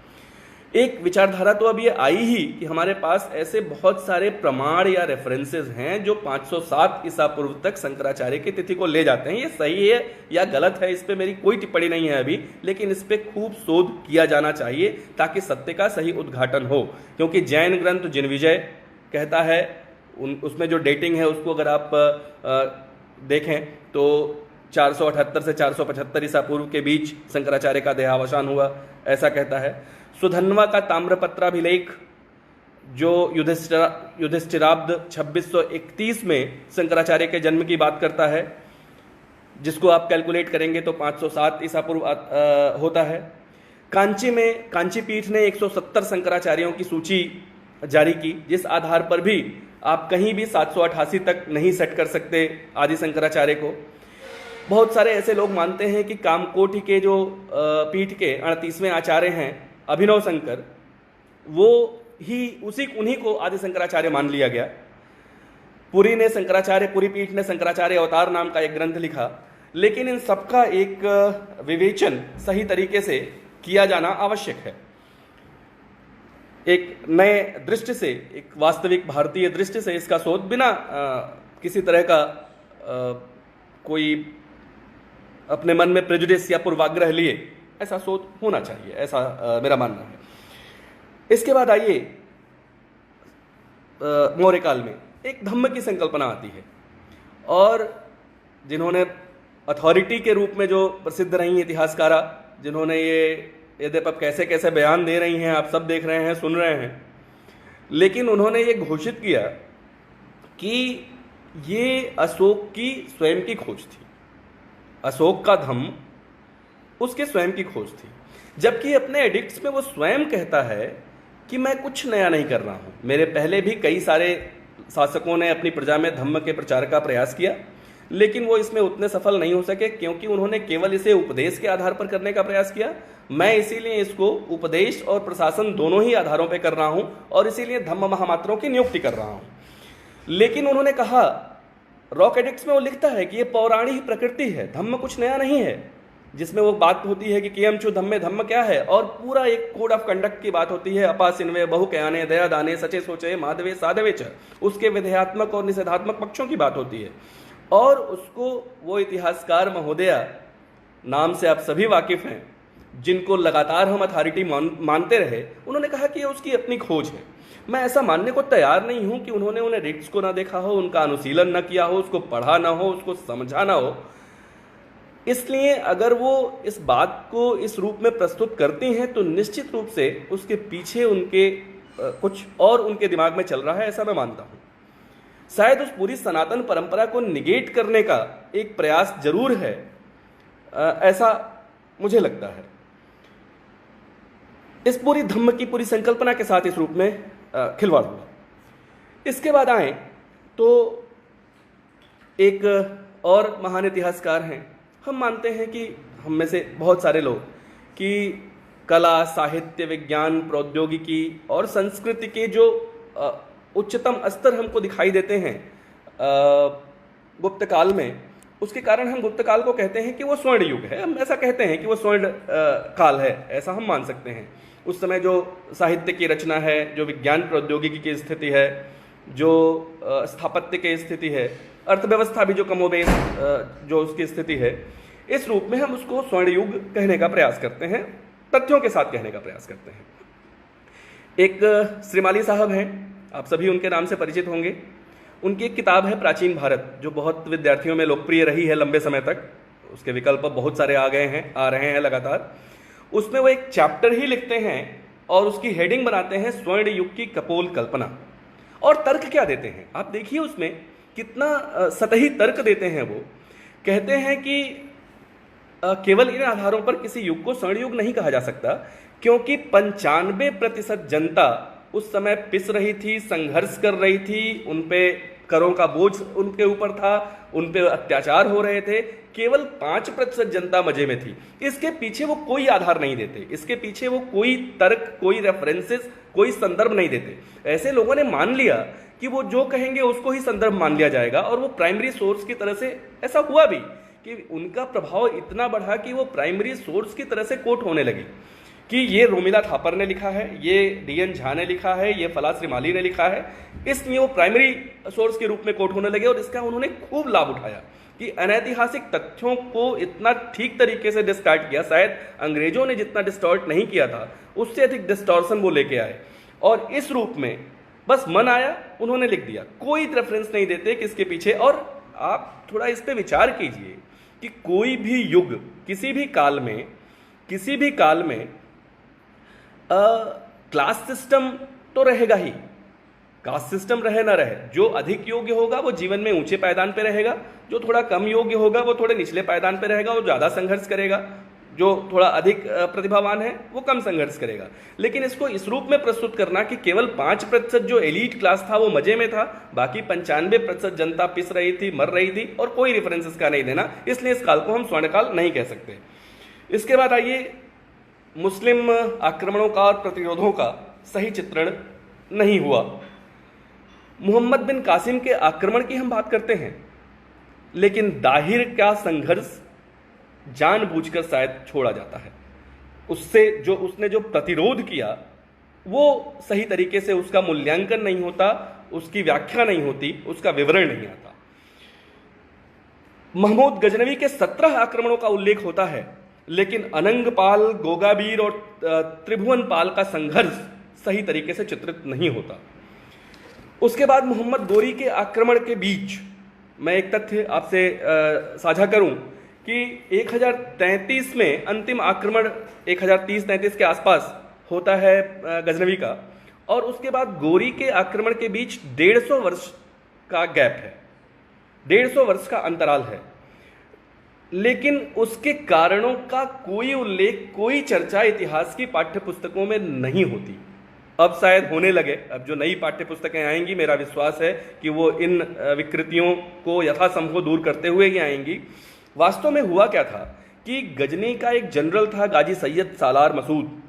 एक विचारधारा तो अब ये आई ही कि हमारे पास ऐसे बहुत सारे प्रमाण या रेफरेंसेस हैं जो 507 ईसा पूर्व तक शंकराचार्य की तिथि को ले जाते हैं। ये सही है या गलत है, इस पे मेरी कोई टिप्पणी नहीं है अभी, लेकिन इस पे खूब शोध किया जाना चाहिए ताकि सत्य का सही उद्घाटन हो। क्योंकि जैन ग्रंथ जिनविजय कहता है, उसमें जो डेटिंग है उसको अगर आप देखें तो 478 से 475 ईसा पूर्व के बीच शंकराचार्य का देहावसान हुआ, ऐसा कहता है। सुधन्वा का ताम्रपत्राभिलेख जो युधिष्ठिराब्द 2631 में शंकराचार्य के जन्म की बात करता है, जिसको आप कैलकुलेट करेंगे तो 507 ईसा पूर्व होता है। कांची पीठ ने 170 शंकराचार्यों की सूची जारी की, जिस आधार पर भी आप कहीं भी 788 तक नहीं सेट कर सकते आदि शंकराचार्य को। बहुत सारे ऐसे लोग मानते हैं कि कामकोटि के जो पीठ के 38वें आचार्य हैं अभिनव शंकर, वो ही उन्हीं को आदि शंकराचार्य मान लिया गया। पुरी पीठ ने शंकराचार्य अवतार नाम का एक ग्रंथ लिखा, लेकिन इन सबका एक विवेचन सही तरीके से किया जाना आवश्यक है। एक नए दृष्टि से, एक वास्तविक भारतीय दृष्टि से इसका शोध बिना किसी तरह का कोई अपने मन में प्रेजुडिस या पूर्वाग्रह लिए ऐसा शोध होना चाहिए, ऐसा मेरा मानना है। इसके बाद आइए मौर्य काल में एक धम्म की संकल्पना आती है, और जिन्होंने अथॉरिटी के रूप में जो प्रसिद्ध रही इतिहासकारा, जिन्होंने ये यद्यप कैसे कैसे बयान दे रही हैं, आप सब देख रहे हैं, सुन रहे हैं, लेकिन उन्होंने ये घोषित किया कि ये अशोक की स्वयं की खोज थी। अशोक का धम्म उसके स्वयं की खोज थी, जबकि अपने एडिक्ट्स में वो स्वयं कहता है कि मैं कुछ नया नहीं कर रहा हूं। मेरे पहले भी कई सारे शासकों ने अपनी प्रजा में धम्म के प्रचार का प्रयास किया, लेकिन वो इसमें उतने सफल नहीं हो सके, क्योंकि उन्होंने केवल इसे उपदेश के आधार पर करने का प्रयास किया। मैं इसीलिए इसको उपदेश और प्रशासन दोनों ही आधारों पर कर रहा हूं, और इसीलिए धम्म महामात्रों की नियुक्ति कर रहा हूं। लेकिन उन्होंने कहा, रॉक एडिक्ट्स में वो लिखता है कि ये पौराणिक प्रकृति है, धम्म कुछ नया नहीं है, जिसमें वो बात होती है कि कियम छु धम्मे, धम्म क्या है, और पूरा एक कोड ऑफ कंडक्ट की बात होती है। अपा सिन्वे बहु कयाने दया दाने सचे सोचे माधवे साधवे च, उसके विधेयात्मक और निषेधात्मक पक्षों की बात होती है। और उसको वो इतिहासकार महोदया, नाम से आप सभी वाकिफ हैं, जिनको लगातार हम अथॉरिटी मानते रहे, उन्होंने कहा कि ये उसकी अपनी खोज है। मैं ऐसा मानने को तैयार नहीं हूं कि उन्होंने उन एडिक्ट्स को ना देखा हो, उनका अनुशीलन न किया हो, उसको पढ़ा ना हो, उसको समझा ना हो। इसलिए अगर वो इस बात को इस रूप में प्रस्तुत करती हैं, तो निश्चित रूप से उसके पीछे उनके कुछ और उनके दिमाग में चल रहा है, ऐसा मैं मानता हूं। शायद उस पूरी सनातन परंपरा को निगेट करने का एक प्रयास जरूर है, ऐसा मुझे लगता है। इस पूरी धम्म की पूरी संकल्पना के साथ इस रूप में खिलवाड़ हुआ। इसके बाद आए तो एक और महान इतिहासकार हैं। हम मानते हैं कि हम में से बहुत सारे लोग कि कला, साहित्य, विज्ञान, प्रौद्योगिकी और संस्कृति के जो उच्चतम स्तर हमको दिखाई देते हैं गुप्त काल में, उसके कारण हम गुप्त काल को कहते हैं कि वो स्वर्ण युग है। हम ऐसा कहते हैं कि वो स्वर्ण काल है, ऐसा हम मान सकते हैं। उस समय जो साहित्य की रचना है, जो विज्ञान प्रौद्योगिकी की स्थिति है, जो स्थापत्य की स्थिति है, अर्थव्यवस्था भी जो कमोबेश जो उसकी स्थिति है, इस रूप में हम उसको स्वर्ण युग कहने का प्रयास करते हैं, तथ्यों के साथ कहने का प्रयास करते हैं। एक श्रीमाली साहब हैं, आप सभी उनके नाम से परिचित होंगे। उनकी एक किताब है प्राचीन भारत, जो बहुत विद्यार्थियों में लोकप्रिय रही है लंबे समय तक। उसके विकल्प बहुत सारे आ रहे हैं लगातार। उसमें वो एक चैप्टर ही लिखते हैं और उसकी हेडिंग बनाते हैं स्वर्ण युग की कपोल कल्पना। और तर्क क्या देते हैं आप देखिए, उसमें कितना सतही तर्क देते हैं। वो कहते हैं कि केवल इन आधारों पर किसी युग को स्वर्ण युग नहीं कहा जा सकता, क्योंकि 95% जनता उस समय पिस रही थी, संघर्ष कर रही थी, उनपे करों का बोझ उनके ऊपर था, उनपे अत्याचार हो रहे थे। केवल 5% जनता मजे में थी। इसके पीछे वो कोई आधार नहीं देते, इसके पीछे वो कोई तर्क, कोई रेफरेंसेस, कोई संदर्भ नहीं देते। ऐसे लोगों ने मान लिया कि वो जो कहेंगे उसको ही संदर्भ मान लिया जाएगा, और वो प्राइमरी सोर्स की तरह से ऐसा हुआ भी कि उनका प्रभाव इतना बढ़ा कि वो प्राइमरी सोर्स की तरह से कोट होने लगी कि ये रोमिला थापर ने लिखा है, ये डीएन झा ने लिखा है, ये फला श्रीमाली ने लिखा है। इसलिए वो प्राइमरी सोर्स के रूप में कोट होने लगे, और इसका उन्होंने खूब लाभ उठाया कि अनैतिहासिक तथ्यों को इतना ठीक तरीके से डिस्टार्ट किया। शायद अंग्रेजों ने जितना डिस्टॉर्ट नहीं किया था, उससे अधिक डिस्टॉर्शन वो लेके आए, और इस रूप में बस मन आया उन्होंने लिख दिया, कोई रेफरेंस नहीं देते किसके पीछे। और आप थोड़ा इस पे विचार कीजिए कि कोई भी युग, किसी भी काल में क्लास सिस्टम तो रहेगा ही। कास्ट सिस्टम रहे ना रहे, जो अधिक योग्य होगा वो जीवन में ऊंचे पायदान पे रहेगा, जो थोड़ा कम योग्य होगा वो थोड़े निचले पायदान पे रहेगा और ज्यादा संघर्ष करेगा। जो थोड़ा अधिक प्रतिभावान है वो कम संघर्ष करेगा। लेकिन इसको इस रूप में प्रस्तुत करना कि केवल 5% जो एलीट क्लास था वो मजे में था, बाकी 95% जनता पिस रही थी, मर रही थी, और कोई रेफरेंस इसका नहीं देना, इसलिए इस काल को हम स्वर्णकाल नहीं कह सकते। इसके बाद आइए, मुस्लिम आक्रमणों का और प्रतिरोधों का सही चित्रण नहीं हुआ। मोहम्मद बिन कासिम के आक्रमण की हम बात करते हैं, लेकिन दाहिर का संघर्ष जानबूझकर शायद छोड़ा जाता है। उसने जो प्रतिरोध किया वो सही तरीके से उसका मूल्यांकन नहीं होता, उसकी व्याख्या नहीं होती, उसका विवरण नहीं आता। महमूद गजनवी के 17 आक्रमणों का उल्लेख होता है, लेकिन अनंगपाल, गोगाबीर और त्रिभुवनपाल का संघर्ष सही तरीके से चित्रित नहीं होता। उसके बाद मोहम्मद गोरी के आक्रमण के बीच मैं एक तथ्य आपसे साझा करूं कि 1033 में अंतिम आक्रमण 1030-33 के आसपास होता है गजनवी का, और उसके बाद गोरी के आक्रमण के बीच 150 वर्ष का गैप है, 150 वर्ष का अंतराल है। लेकिन उसके कारणों का कोई उल्लेख, कोई चर्चा इतिहास की पाठ्य पुस्तकों में नहीं होती। अब शायद होने लगे, अब जो नई पाठ्य पुस्तकें आएंगी मेरा विश्वास है कि वो इन विकृतियों को यथासंभव दूर करते हुए ही आएंगी। वास्तव में हुआ क्या था कि गजनी का एक जनरल था गाजी सैयद सालार मसूद,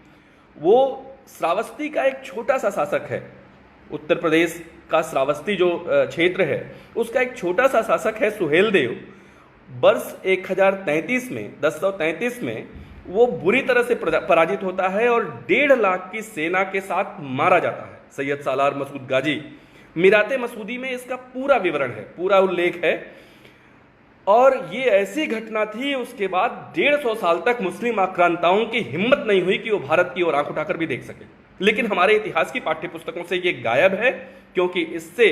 वो श्रावस्ती का एक छोटा सा शासक है। उत्तर प्रदेश का श्रावस्ती जो क्षेत्र है उसका एक छोटा सा शासक है सुहेल देव। वर्ष 1033 में वो बुरी तरह से पराजित होता है और 1.5 लाख की सेना के साथ मारा जाता है सैयद सालार मसूद गाजी। मिराते मसूदी में इसका पूरा विवरण है, पूरा उल्लेख है। और ये ऐसी घटना थी, उसके बाद 150 साल तक मुस्लिम आक्रांताओं की हिम्मत नहीं हुई कि वो भारत की ओर आंख उठाकर भी देख सके। लेकिन हमारे इतिहास की पाठ्य पुस्तकों से ये गायब है, क्योंकि इससे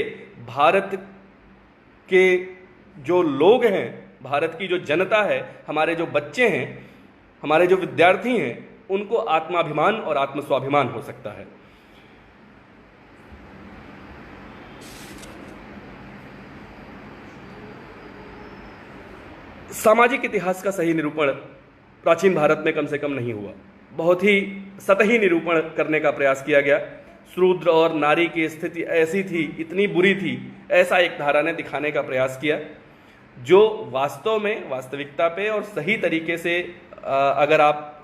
भारत के जो लोग हैं, भारत की जो जनता है, हमारे जो बच्चे हैं, हमारे जो विद्यार्थी हैं, उनको आत्माभिमान और आत्मस्वाभिमान हो सकता है। सामाजिक इतिहास का सही निरूपण प्राचीन भारत में कम से कम नहीं हुआ। बहुत ही सतही निरूपण करने का प्रयास किया गया। शूद्र और नारी की स्थिति ऐसी थी, इतनी बुरी थी, ऐसा एक धारा ने दिखाने का प्रयास किया, जो वास्तव में वास्तविकता पे और सही तरीके से अगर आप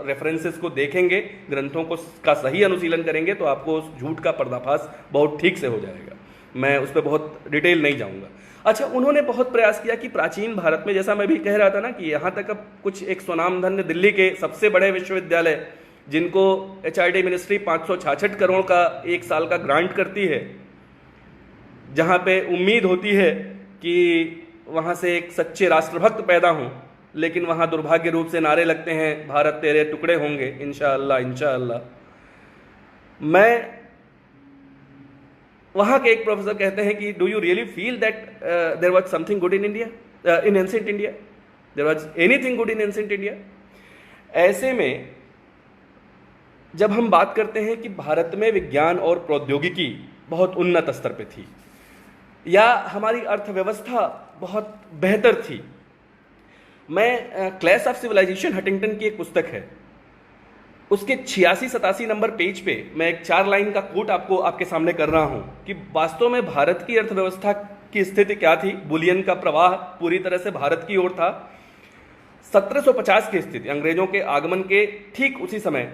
रेफरेंसेस को देखेंगे, ग्रंथों को का सही अनुशीलन करेंगे, तो आपको उस झूठ का पर्दाफाश बहुत ठीक से हो जाएगा। मैं उस पर बहुत डिटेल नहीं जाऊंगा। अच्छा, उन्होंने बहुत प्रयास किया कि प्राचीन भारत में, जैसा मैं भी कह रहा था ना, कि यहाँ तक अब कुछ एक स्वनामधन्य दिल्ली के सबसे बड़े विश्वविद्यालय, जिनको HRD मिनिस्ट्री 566 करोड़ का एक साल का ग्रांट करती है, जहाँ पे उम्मीद होती है कि वहाँ से एक सच्चे राष्ट्रभक्त पैदा हों, लेकिन वहाँ दुर्भाग्य रूप से नारे लगते हैं, भारत तेरे टुकड़े होंगे, इंशाअल्लाह इंशाअल्लाह। मैं वहाँ के एक प्रोफेसर कहते हैं कि do you really feel that there was something good in India, in ancient India, there was anything good in ancient India. ऐसे में जब हम बात करते हैं कि भारत में विज्ञान और प्रौद्योगिकी बहुत उन्नत स्तर पे थी, या हमारी अर्थव्यवस्था बहुत बेहतर थी, मैं क्लैश ऑफ सिविलाइजेशन हटिंगटन की एक पुस्तक है, उसके 86-87 नंबर पेज पे मैं एक 4 लाइन का कोट आपको आपके सामने कर रहा हूं कि वास्तव में भारत की अर्थव्यवस्था की स्थिति क्या थी। बुलियन का प्रवाह पूरी तरह से भारत की ओर था। 1750 की स्थिति, अंग्रेजों के आगमन के ठीक उसी समय,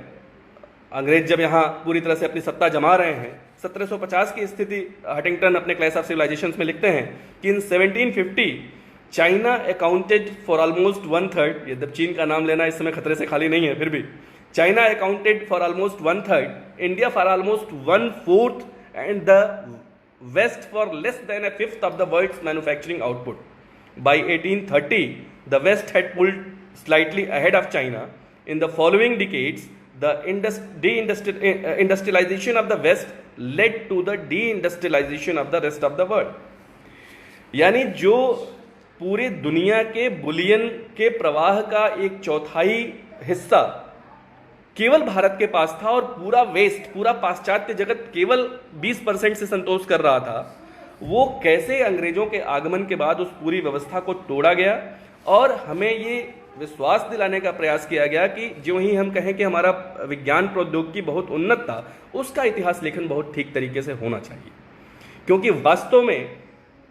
अंग्रेज जब यहाँ पूरी तरह से अपनी सत्ता जमा रहे हैं, 1750 की स्थिति हटिंगटन अपने क्लैश ऑफ सिविलाइजेशंस में लिखते हैं कि इन 1750 चाइना अकाउंटेड फॉर ऑलमोस्ट 1/3, यद्यप चीन का नाम लेना इस समय खतरे से खाली नहीं है, फिर भी China accounted for almost 1/3, India for almost 1/4, and the West for less than 1/5 of the world's manufacturing output. By 1830, the West had pulled slightly ahead of China. In the following decades, the industrialization of the West led to the deindustrialization of the rest of the world. यानी जो पूरी दुनिया के Boolean के प्रवाह का 1/4 हिस्सा केवल भारत के पास था और पूरा वेस्ट, पूरा पाश्चात्य जगत केवल 20% से संतोष कर रहा था, वो कैसे अंग्रेजों के आगमन के बाद उस पूरी व्यवस्था को तोड़ा गया और हमें ये विश्वास दिलाने का प्रयास किया गया कि जो ही हम कहें कि हमारा विज्ञान प्रौद्योगिकी बहुत उन्नत था, उसका इतिहास लेखन बहुत ठीक तरीके से होना चाहिए, क्योंकि वास्तव में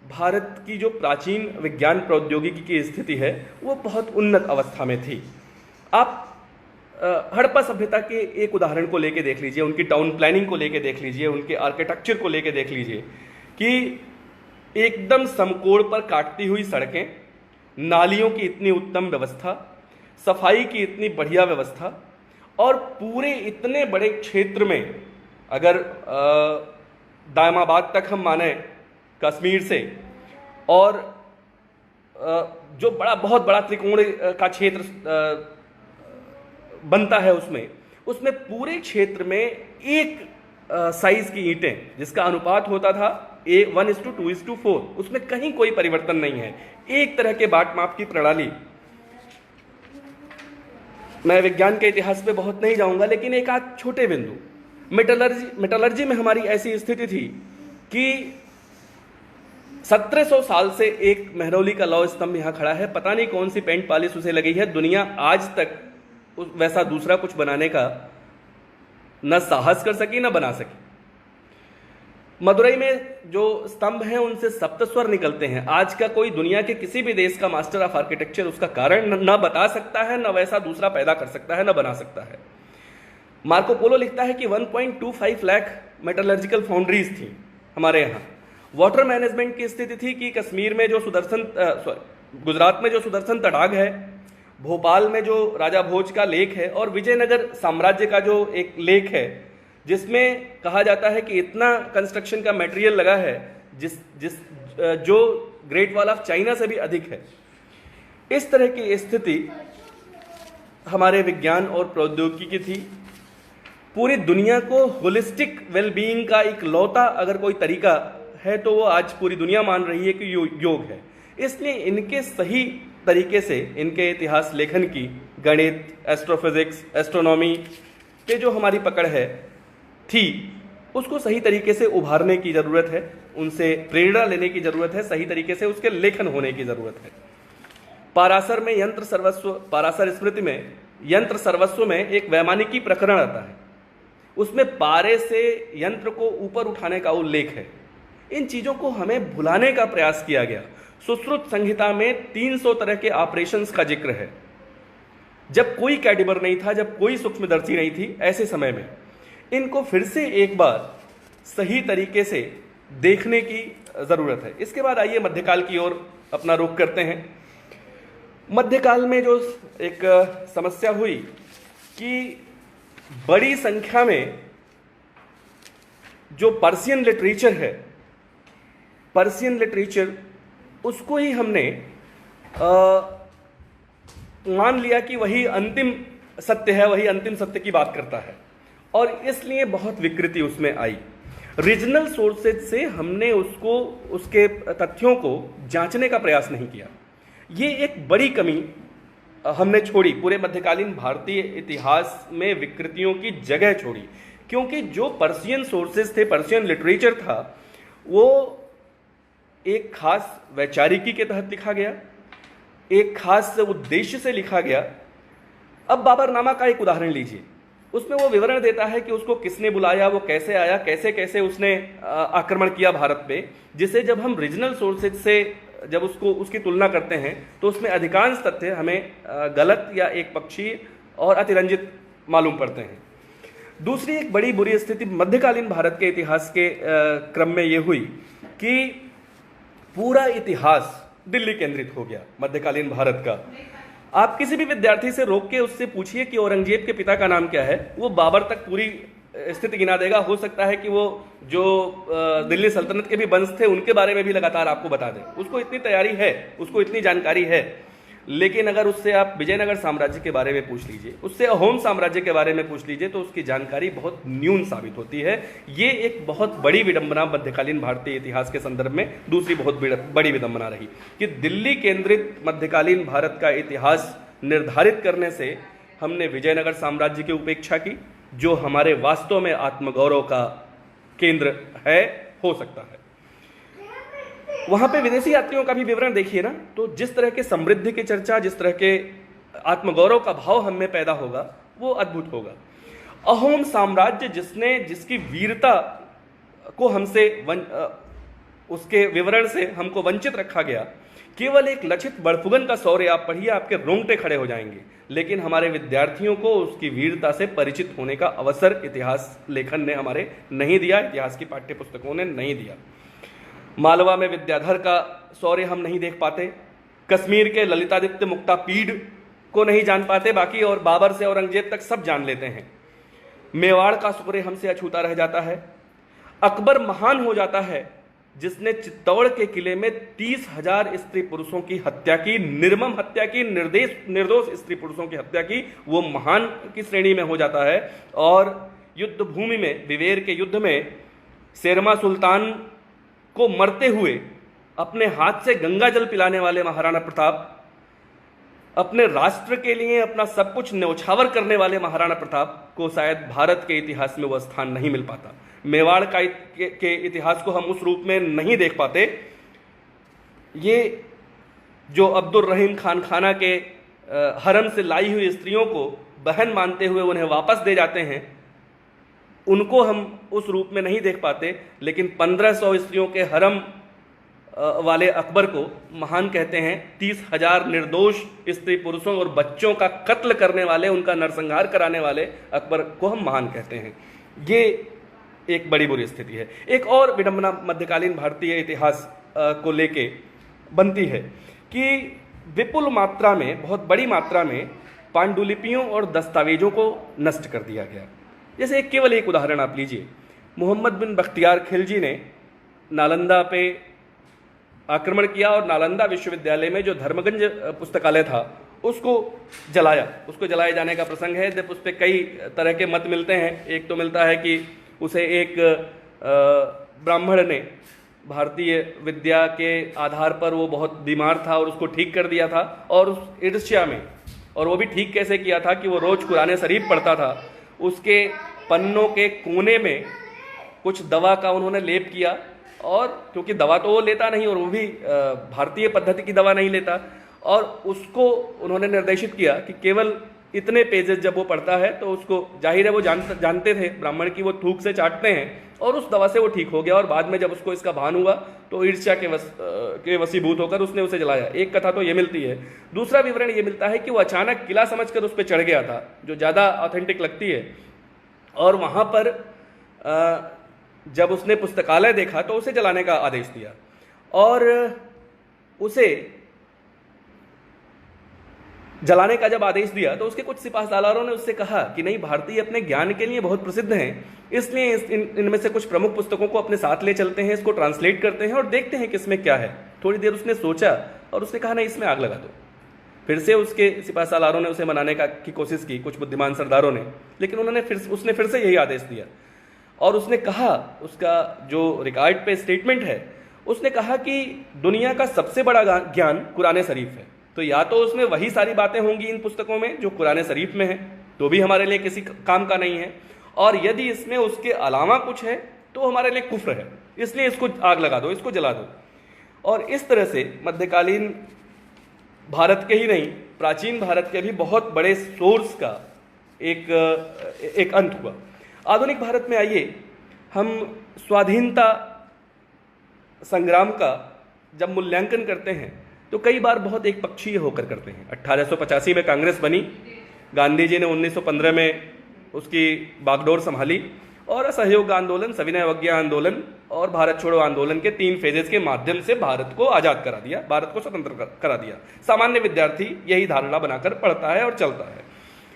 भारत की जो प्राचीन विज्ञान प्रौद्योगिकी की स्थिति है वो बहुत उन्नत अवस्था में थी। आप हड़प्पा सभ्यता के एक उदाहरण को लेके देख लीजिए, उनकी टाउन प्लानिंग को लेके देख लीजिए, उनके आर्किटेक्चर को लेके देख लीजिए कि एकदम समकोण पर काटती हुई सड़कें, नालियों की इतनी उत्तम व्यवस्था, सफाई की इतनी बढ़िया व्यवस्था, और पूरे इतने बड़े क्षेत्र में, अगर दायमाबाद तक हम माने कश्मीर से, और जो बहुत बड़ा त्रिकोण का क्षेत्र बनता है, उसमें पूरे क्षेत्र में एक साइज की ईंटें, जिसका अनुपात होता था 1:2:4, उसमें कहीं कोई परिवर्तन नहीं है। एक तरह के बाट माप की प्रणाली। मैं विज्ञान के इतिहास पे बहुत नहीं जाऊंगा, लेकिन एक आध छोटे बिंदु, मेटलर्जी में हमारी ऐसी स्थिति थी कि 1700 साल से एक मेहरौली का लौह स्तंभ यहां खड़ा है, पता नहीं कौन सी पेंट पॉलिश उसे लगी है, दुनिया आज तक वैसा दूसरा कुछ बनाने का न साहस कर सकी न बना सकी। मदुरई में जो स्तंभ हैं उनसे सप्तस्वर निकलते हैं। आज का कोई दुनिया के किसी भी देश का मास्टर ऑफ आर्किटेक्चर उसका कारण न बता सकता है, न वैसा दूसरा पैदा कर सकता है, न बना सकता है। मार्को पोलो लिखता है कि 1.25 लाख मेटलर्जिकल फाउंड्रीज थी हमारे यहाँ। वाटर मैनेजमेंट की स्थिति थी कि कश्मीर में जो गुजरात में जो सुदर्शन तटाग है, भोपाल में जो राजा भोज का लेक है, और विजयनगर साम्राज्य का जो एक लेक है जिसमें कहा जाता है कि इतना कंस्ट्रक्शन का मटेरियल लगा है जो ग्रेट वॉल ऑफ चाइना से भी अधिक है। इस तरह की स्थिति हमारे विज्ञान और प्रौद्योगिकी की थी। पूरी दुनिया को होलिस्टिक वेलबीइंग का एक लौता अगर कोई तरीका है तो वो आज पूरी दुनिया मान रही है कि योग है। इसलिए इनके सही तरीके से इनके इतिहास लेखन की, गणित, एस्ट्रोफिजिक्स, एस्ट्रोनॉमी पे जो हमारी पकड़ है थी, उसको सही तरीके से उभारने की ज़रूरत है, उनसे प्रेरणा लेने की ज़रूरत है, सही तरीके से उसके लेखन होने की ज़रूरत है। पाराशर में यंत्र सर्वस्व, पाराशर स्मृति में यंत्र सर्वस्व में एक वैमानिकी प्रकरण आता है, उसमें पारे से यंत्र को ऊपर उठाने का उल्लेख है। इन चीज़ों को हमें भुलाने का प्रयास किया गया। सुश्रुत संहिता में 300 तरह के ऑपरेशंस का जिक्र है। जब कोई कैडिबर नहीं था, जब कोई सूक्ष्मदर्शी नहीं थी, ऐसे समय में इनको फिर से एक बार सही तरीके से देखने की ज़रूरत है। इसके बाद आइए मध्यकाल की ओर अपना रुख करते हैं। मध्यकाल में जो एक समस्या हुई कि बड़ी संख्या में जो पर्शियन लिटरेचर है, पर्शियन लिटरेचर, उसको ही हमने मान लिया कि वही अंतिम सत्य है, वही अंतिम सत्य की बात करता है, और इसलिए बहुत विकृति उसमें आई। रीजनल सोर्सेज से हमने उसको, उसके तथ्यों को जांचने का प्रयास नहीं किया। ये एक बड़ी कमी हमने छोड़ी, पूरे मध्यकालीन भारतीय इतिहास में विकृतियों की जगह छोड़ी, क्योंकि जो पर्शियन सोर्सेज थे, पर्शियन लिटरेचर था, वो एक खास वैचारिकी के तहत लिखा गया, एक खास उद्देश्य से लिखा गया। अब बाबरनामा का एक उदाहरण लीजिए, उसमें वो विवरण देता है कि उसको किसने बुलाया, वो कैसे आया, कैसे कैसे उसने आक्रमण किया भारत पे, जिसे जब हम रीजनल सोर्सेज से जब उसकी तुलना करते हैं तो उसमें अधिकांश तथ्य हमें गलत या एक पक्षीय और अतिरंजित मालूम पड़ते हैं। दूसरी एक बड़ी बुरी स्थिति मध्यकालीन भारत के इतिहास के क्रम में ये हुई कि पूरा इतिहास दिल्ली केंद्रित हो गया मध्यकालीन भारत का। आप किसी भी विद्यार्थी से रोक के उससे पूछिए कि औरंगजेब के पिता का नाम क्या है, वो बाबर तक पूरी स्थिति गिना देगा। हो सकता है कि वो जो दिल्ली सल्तनत के भी वंश थे उनके बारे में भी लगातार आपको बता दें, उसको इतनी तैयारी है, उसको इतनी जानकारी है। लेकिन अगर उससे आप विजयनगर साम्राज्य के बारे में पूछ लीजिए, उससे अहोम साम्राज्य के बारे में पूछ लीजिए, तो उसकी जानकारी बहुत न्यून साबित होती है। ये एक बहुत बड़ी विडंबना मध्यकालीन भारतीय इतिहास के संदर्भ में दूसरी बहुत बड़ी विडंबना रही कि दिल्ली केंद्रित मध्यकालीन भारत का इतिहास निर्धारित करने से हमने विजयनगर साम्राज्य की उपेक्षा की, जो हमारे वास्तव में आत्मगौरव का केंद्र है, हो सकता है। वहां पे विदेशी यात्रियों का भी विवरण देखिए ना, तो जिस तरह के समृद्धि की चर्चा, जिस तरह के आत्मगौरव का भाव हम में पैदा होगा वो अद्भुत होगा। अहोम साम्राज्य जिसकी वीरता को उसके विवरण से हमको वंचित रखा गया, केवल एक लचित बड़फुगन का शौर्य आप पढ़िए, आपके रोंगटे खड़े हो जाएंगे, लेकिन हमारे विद्यार्थियों को उसकी वीरता से परिचित होने का अवसर इतिहास लेखन ने हमारे नहीं दिया, इतिहास की पाठ्य पुस्तकों ने नहीं दिया। मालवा में विद्याधर का शौर्य हम नहीं देख पाते, कश्मीर के ललितादित्य मुक्तापीड को नहीं जान पाते, बाकी और बाबर से औरंगजेब तक सब जान लेते हैं। मेवाड़ का शौर्य हमसे अछूता रह जाता है। अकबर महान हो जाता है जिसने चित्तौड़ के किले में 30,000 स्त्री पुरुषों की हत्या की, निर्मम हत्या की, निर्दोष स्त्री पुरुषों की हत्या की, वो महान की श्रेणी में हो जाता है। और युद्ध भूमि में, विवेर के युद्ध में शेरमा सुल्तान को मरते हुए अपने हाथ से गंगा जल पिलाने वाले महाराणा प्रताप, अपने राष्ट्र के लिए अपना सब कुछ न्यौछावर करने वाले महाराणा प्रताप को शायद भारत के इतिहास में वह स्थान नहीं मिल पाता। मेवाड़ के इतिहास को हम उस रूप में नहीं देख पाते। ये जो अब्दुल रहीम खान खाना के हरम से लाई हुई स्त्रियों को बहन मानते हुए उन्हें वापस दे जाते हैं, उनको हम उस रूप में नहीं देख पाते। लेकिन 1500 स्त्रियों के हरम वाले अकबर को महान कहते हैं। 30,000 निर्दोष स्त्री पुरुषों और बच्चों का कत्ल करने वाले, उनका नरसंहार कराने वाले अकबर को हम महान कहते हैं। ये एक बड़ी बुरी स्थिति है। एक और विडंबना मध्यकालीन भारतीय इतिहास को लेके बनती है कि विपुल मात्रा में, बहुत बड़ी मात्रा में पांडुलिपियों और दस्तावेजों को नष्ट कर दिया गया। जैसे केवल एक उदाहरण आप लीजिए, मोहम्मद बिन बख्तियार खिलजी ने नालंदा पे आक्रमण किया और नालंदा विश्वविद्यालय में जो धर्मगंज पुस्तकालय था उसको जलाया। उसको जलाए जाने का प्रसंग है, जब उस पर कई तरह के मत मिलते हैं। एक तो मिलता है कि उसे एक ब्राह्मण ने भारतीय विद्या के आधार पर, वो बहुत बीमार था और उसको ठीक कर दिया था, और उस ईर्ष्या में, और वो भी ठीक कैसे किया था कि वो रोज कुरान शरीफ पढ़ता था, उसके पन्नों के कोने में कुछ दवा का उन्होंने लेप किया, और क्योंकि दवा तो वो लेता नहीं और वो भी भारतीय पद्धति की दवा नहीं लेता, और उसको उन्होंने निर्देशित किया कि केवल इतने पेजेस जब वो पढ़ता है तो उसको, जाहिर है वो जानते थे ब्राह्मण की वो थूक से चाटते हैं, और उस दवा से वो ठीक हो गया। और बाद में जब उसको इसका भान हुआ तो ईर्ष्या के वशीभूत होकर उसने उसे जलाया। एक कथा तो ये मिलती है। दूसरा विवरण ये मिलता है कि वो अचानक किला समझकर उस पर चढ़ गया था, जो ज़्यादा ऑथेंटिक लगती है, और वहाँ पर जब उसने पुस्तकालय देखा तो उसे जलाने का आदेश दिया, और उसे जलाने का जब आदेश दिया तो उसके कुछ सिपाहसालारों ने उससे कहा कि नहीं, भारतीय अपने ज्ञान के लिए बहुत प्रसिद्ध हैं, इसलिए इनमें से कुछ प्रमुख पुस्तकों को अपने साथ ले चलते हैं, इसको ट्रांसलेट करते हैं और देखते हैं कि इसमें क्या है। थोड़ी देर उसने सोचा और उसने कहा नहीं, इसमें आग लगा दो। फिर से उसके सिपाहसालारों ने उसे मनाने की कोशिश की, कुछ बुद्धिमान सरदारों ने, लेकिन उसने फिर से यही आदेश दिया। और उसने कहा, उसका जो रिकॉर्ड पे स्टेटमेंट है, उसने कहा कि दुनिया का सबसे बड़ा ज्ञान कुरान शरीफ है, तो या तो उसमें वही सारी बातें होंगी इन पुस्तकों में जो कुरान शरीफ में है, तो भी हमारे लिए किसी काम का नहीं है, और यदि इसमें उसके अलावा कुछ है तो हमारे लिए कुफ्र है, इसलिए इसको आग लगा दो, इसको जला दो। और इस तरह से मध्यकालीन भारत के ही नहीं, प्राचीन भारत के भी बहुत बड़े सोर्स का एक अंत हुआ। आधुनिक भारत में आइए, हम स्वाधीनता संग्राम का जब मूल्यांकन करते हैं तो कई बार बहुत एक पक्षीय होकर करते हैं। 1885 में कांग्रेस बनी, गांधी जी ने 1915 में उसकी बागडोर संभाली, और असहयोग आंदोलन, सविनय अवज्ञा आंदोलन और भारत छोड़ो आंदोलन के 3 फेजेस के माध्यम से भारत को आज़ाद करा दिया, भारत को स्वतंत्र करा दिया। सामान्य विद्यार्थी यही धारणा बनाकर पढ़ता है और चलता है।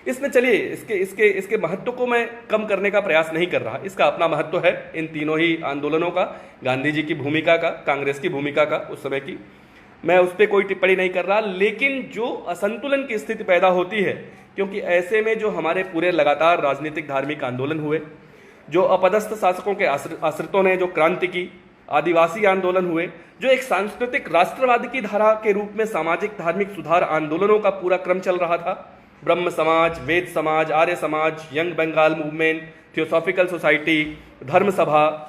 इसमें चलिए इसके महत्व को मैं कम करने का प्रयास नहीं कर रहा, इसका अपना महत्व है इन तीनों ही आंदोलनों का, गांधी जी की भूमिका का, कांग्रेस की भूमिका का उस समय की, मैं उस पर कोई टिप्पणी नहीं कर रहा। लेकिन जो असंतुलन की स्थिति पैदा होती है, क्योंकि ऐसे में जो हमारे पूरे लगातार राजनीतिक धार्मिक आंदोलन हुए, जो अपदस्थ शासकों के आश्रितों ने जो क्रांति की, आदिवासी आंदोलन हुए, जो एक सांस्कृतिक राष्ट्रवाद की धारा के रूप में सामाजिक धार्मिक सुधार आंदोलनों का पूरा क्रम चल रहा था, ब्रह्म समाज, वेद Samaj, Arya Samaj, young Bengal movement, theosophical society, Dharma Sabha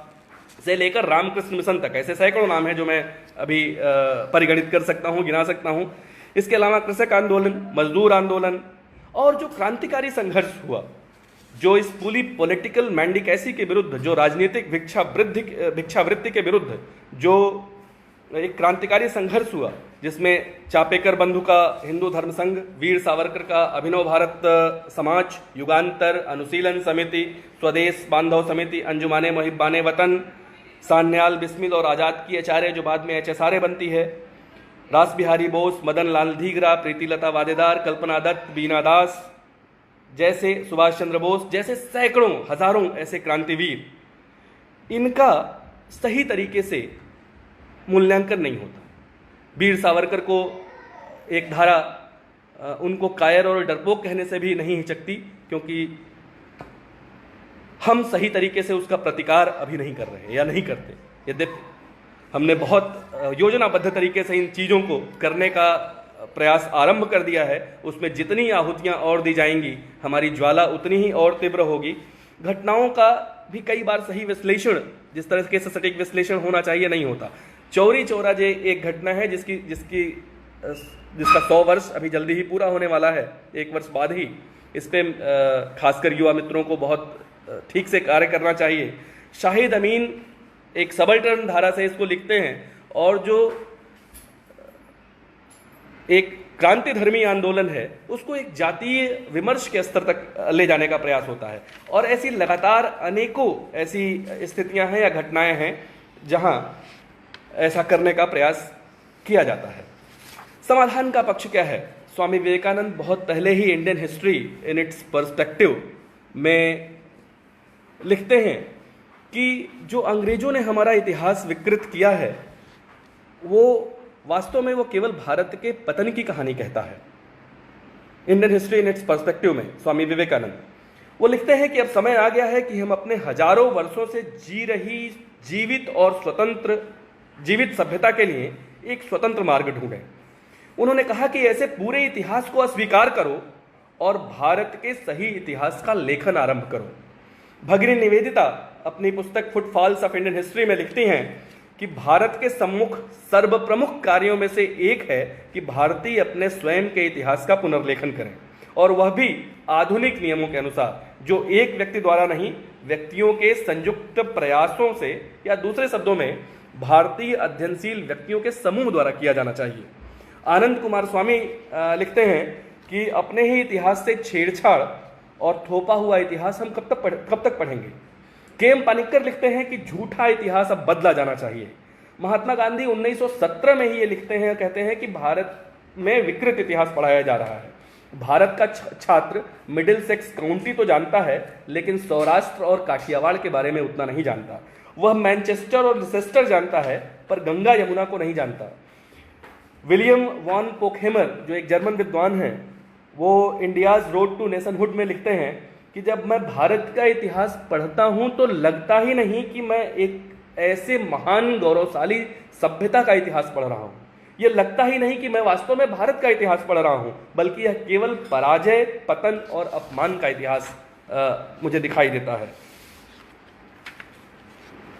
से लेकर रामकृष्ण मिशन तक, ऐसे सैकड़ों नाम हैं जो मैं अभी परिगणित कर सकता हूँ, गिना सकता हूँ। इसके अलावा कृषक आंदोलन, मजदूर आंदोलन और जो क्रांतिकारी संघर्ष हुआ, जो इस पूरी पॉलिटिकल मैंडिकेसी के विरुद्ध, जो राजनीतिक भिक्षावृत्ति के विरुद्ध जो एक क्रांतिकारी संघर्ष हुआ, जिसमें चापेकर बंधु का हिंदू धर्म संघ, वीर सावरकर का अभिनव भारत समाज, युगांतर, अनुशीलन समिति, स्वदेश बांधव समिति, अंजुमाने मुहिब्बाने वतन, सान्याल, बिस्मिल और आज़ाद की आचार्य जो बाद में HSRA बनती है, रास बिहारी बोस, मदन लाल धीगरा, प्रीतिलता वादेदार, कल्पना दत्त, बीना दास जैसे, सुभाष चंद्र बोस जैसे सैकड़ों हजारों ऐसे क्रांतिवीर, इनका सही तरीके से मूल्यांकन नहीं होता। वीर सावरकर को एक धारा उनको कायर और डरपोक कहने से भी नहीं हिचकती, क्योंकि हम सही तरीके से उसका प्रतिकार अभी नहीं कर रहे या नहीं करते। यद्यपि हमने बहुत योजनाबद्ध तरीके से इन चीज़ों को करने का प्रयास आरंभ कर दिया है, उसमें जितनी आहुतियाँ और दी जाएंगी हमारी ज्वाला उतनी ही और तीव्र होगी। घटनाओं का भी कई बार सही विश्लेषण, जिस तरह के सटीक विश्लेषण होना चाहिए, नहीं होता। चौरी चौरा जे एक घटना है जिसका 100 वर्ष अभी जल्दी ही पूरा होने वाला है, 1 वर्ष बाद ही। इस पे खासकर युवा मित्रों को बहुत ठीक से कार्य करना चाहिए। शाहिद अमीन एक सबल्टर्न धारा से इसको लिखते हैं और जो एक क्रांति धर्मी आंदोलन है उसको एक जातीय विमर्श के स्तर तक ले जाने का प्रयास होता है। और ऐसी लगातार अनेकों ऐसी स्थितियां हैं या घटनाएं हैं जहां ऐसा करने का प्रयास किया जाता है। समाधान का पक्ष क्या है? स्वामी विवेकानंद बहुत पहले ही Indian history in its perspective में लिखते हैं कि जो अंग्रेजों ने हमारा इतिहास विकृत किया है वो वास्तव में वो केवल भारत के पतन की कहानी कहता है। Indian history in its perspective में स्वामी विवेकानंद वो लिखते हैं कि अब समय आ गया है कि हम अपने हजारों वर्षों से जी रही जीवित और स्वतंत्र जीवित सभ्यता के लिए एक स्वतंत्र मार्ग ढूंढें। उन्होंने कहा कि ऐसे पूरे इतिहास को अस्वीकार करो और भारत के सही इतिहास का लेखन आरंभ करो। भगिनी निवेदिता अपनी पुस्तक फुटफॉल्स ऑफ इंडियन हिस्ट्री में लिखती हैं कि भारत के सम्मुख सर्वप्रमुख कार्यों में से एक है कि भारतीय अपने स्वयं के इतिहास का पुनर्लेखन करें, और वह भी आधुनिक नियमों के अनुसार, जो एक व्यक्ति द्वारा नहीं, व्यक्तियों के संयुक्त प्रयासों से, या दूसरे शब्दों में भारतीय अध्ययनशील व्यक्तियों के समूह द्वारा किया जाना चाहिए। आनंद कुमार स्वामी लिखते हैं कि अपने ही इतिहास से छेड़छाड़ और थोपा हुआ इतिहास हम कब तक पढ़ेंगे। केएम पानिक्कर लिखते हैं कि झूठा इतिहास अब बदला जाना चाहिए। महात्मा गांधी 1917 में ही ये लिखते हैं, कहते हैं कि भारत में विकृत इतिहास पढ़ाया जा रहा है। भारत का छात्र मिडिल सेक्स काउंटी तो जानता है, लेकिन सौराष्ट्र और काठियावाड़ के बारे में उतना नहीं जानता। वह मैनचेस्टर और लिसेस्टर जानता है, पर गंगा यमुना को नहीं जानता। विलियम वॉन पोकहेमर जो एक जर्मन विद्वान हैं, वो इंडियाज रोड टू नेशनहुड में लिखते हैं कि जब मैं भारत का इतिहास पढ़ता हूं तो लगता ही नहीं कि मैं एक ऐसे महान गौरवशाली सभ्यता का इतिहास पढ़ रहा हूं। ये लगता ही नहीं कि मैं वास्तव में भारत का इतिहास पढ़ रहा हूं, बल्कि यह केवल पराजय, पतन और अपमान का इतिहास मुझे दिखाई देता है।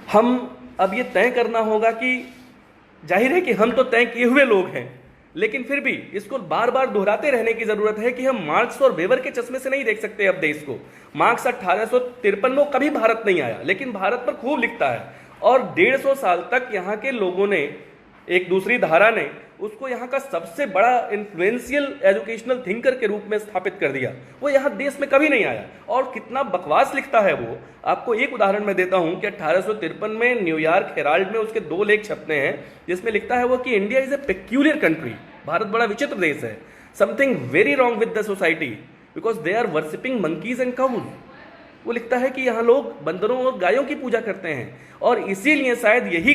हम अब ये तय करना होगा कि जाहिर है कि हम तो तय किए हुए लोग हैं, लेकिन फिर भी इसको बार बार दोहराते रहने की जरूरत है कि हम मार्क्स और वेबर के चश्मे से नहीं देख सकते अब देश को। मार्क्स 1853 में कभी भारत नहीं आया, लेकिन भारत पर खूब लिखता है, और 150 साल तक यहाँ के लोगों ने, एक दूसरी धारा ने उसको यहाँ का सबसे बड़ा इन्फ्लुएंशियल एजुकेशनल थिंकर के रूप में स्थापित कर दिया। वो यहाँ देश में कभी नहीं आया, और कितना बकवास लिखता है वो। आपको एक उदाहरण मैं देता हूँ कि 1853 में न्यूयॉर्क हेराल्ड में उसके 2 लेख छपते हैं, जिसमें लिखता है वो कि India is a peculiar country, Bharat बड़ा विचित्र देश है। Something very wrong with the society because they are worshipping monkeys and cows. वो लिखता है कि यहाँ लोग बंदरों और गायों की पूजा करते हैं, और इसीलिए शायद यही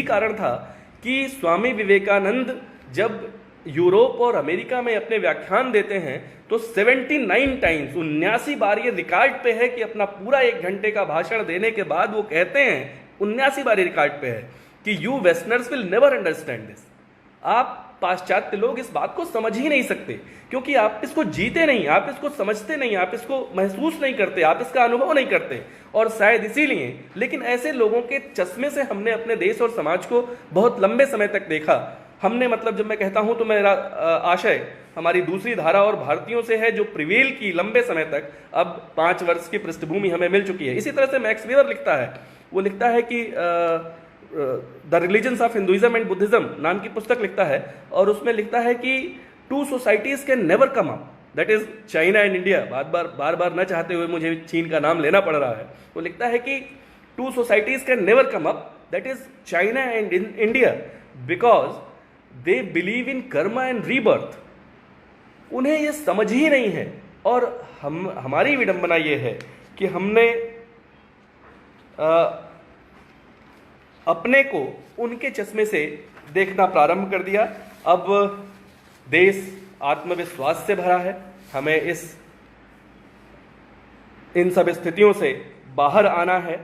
कारण था कि स्वामी विवेकानंद जब यूरोप और अमेरिका में अपने व्याख्यान देते हैं तो 79 टाइम्स, 79 बार ये रिकॉर्ड पे है कि अपना पूरा 1 घंटे का भाषण देने के बाद वो कहते हैं, 79 बार रिकॉर्ड पे है कि you westerners will never understand this. आप पाश्चात्य लोग इस बात को समझ ही नहीं सकते, क्योंकि आप इसको जीते नहीं, आप इसको समझते नहीं, आप इसको महसूस नहीं करते, आप इसका अनुभव नहीं करते। और शायद इसीलिए, लेकिन ऐसे लोगों के चश्मे से हमने अपने देश और समाज को बहुत लंबे समय तक देखा। हमने मतलब जब मैं कहता हूं तो मेरा आशय हमारी दूसरी धारा और भारतीयों से है जो प्रिवेल की लंबे समय तक। अब 5 वर्ष की पृष्ठभूमि हमें मिल चुकी है। इसी तरह से मैक्स वेबर लिखता है, वो लिखता है कि the religions of Hinduism and Buddhism नाम की पुस्तक लिखता है, और उसमें लिखता है कि 2 societies can never come up, that is China and India. बार बार न चाहते हुए मुझे चीन का नाम लेना पड़ रहा है। वो लिखता है कि 2 societies can never come up, that is China and India, because they believe in Karma and rebirth. उन्हें यह समझ ही नहीं है, और हमारी विडंबना यह है कि हमने अपने को उनके चश्मे से देखना प्रारंभ कर दिया। अब देश आत्मविश्वास से भरा है, हमें इन सब स्थितियों से बाहर आना है।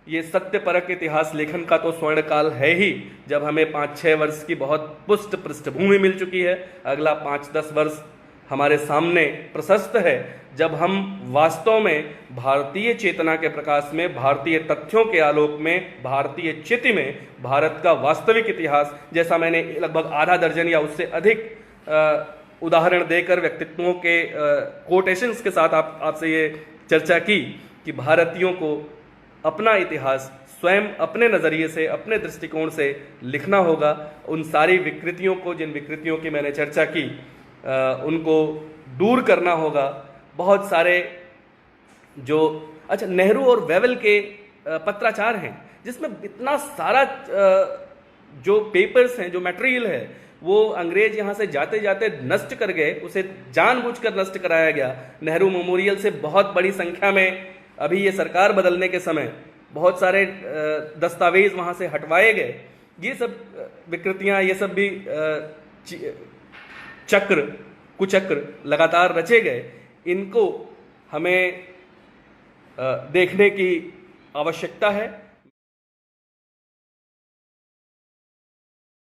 ये सत्यपरक इतिहास लेखन का तो स्वर्णकाल है ही, जब हमें 5-6 वर्ष की बहुत पुष्ट पृष्ठभूमि मिल चुकी है। अगला 5-10 वर्ष हमारे सामने प्रशस्त है, जब हम वास्तव में भारतीय चेतना के प्रकाश में, भारतीय तथ्यों के आलोक में, भारतीय चित्त में भारत का वास्तविक इतिहास, जैसा मैंने लगभग आधा दर्जन या उससे अधिक उदाहरण देकर व्यक्तित्वों के कोटेशंस के साथ आपसे ये चर्चा की कि भारतीयों को अपना इतिहास स्वयं अपने नज़रिए से, अपने दृष्टिकोण से लिखना होगा। उन सारी विकृतियों को, जिन विकृतियों की मैंने चर्चा की, उनको दूर करना होगा। बहुत सारे जो नेहरू और वेवल के पत्राचार हैं, जिसमें इतना सारा जो पेपर्स हैं, जो मटेरियल है, वो अंग्रेज यहाँ से जाते जाते नष्ट कर गए, उसे जानबूझकर नष्ट कराया गया। नेहरू मेमोरियल से बहुत बड़ी संख्या में, अभी ये सरकार बदलने के समय, बहुत सारे दस्तावेज वहाँ से हटवाए गए। ये सब विकृतियाँ, ये सब भी चक्र कुचक्र लगातार रचे गए। इनको हमें देखने की आवश्यकता है।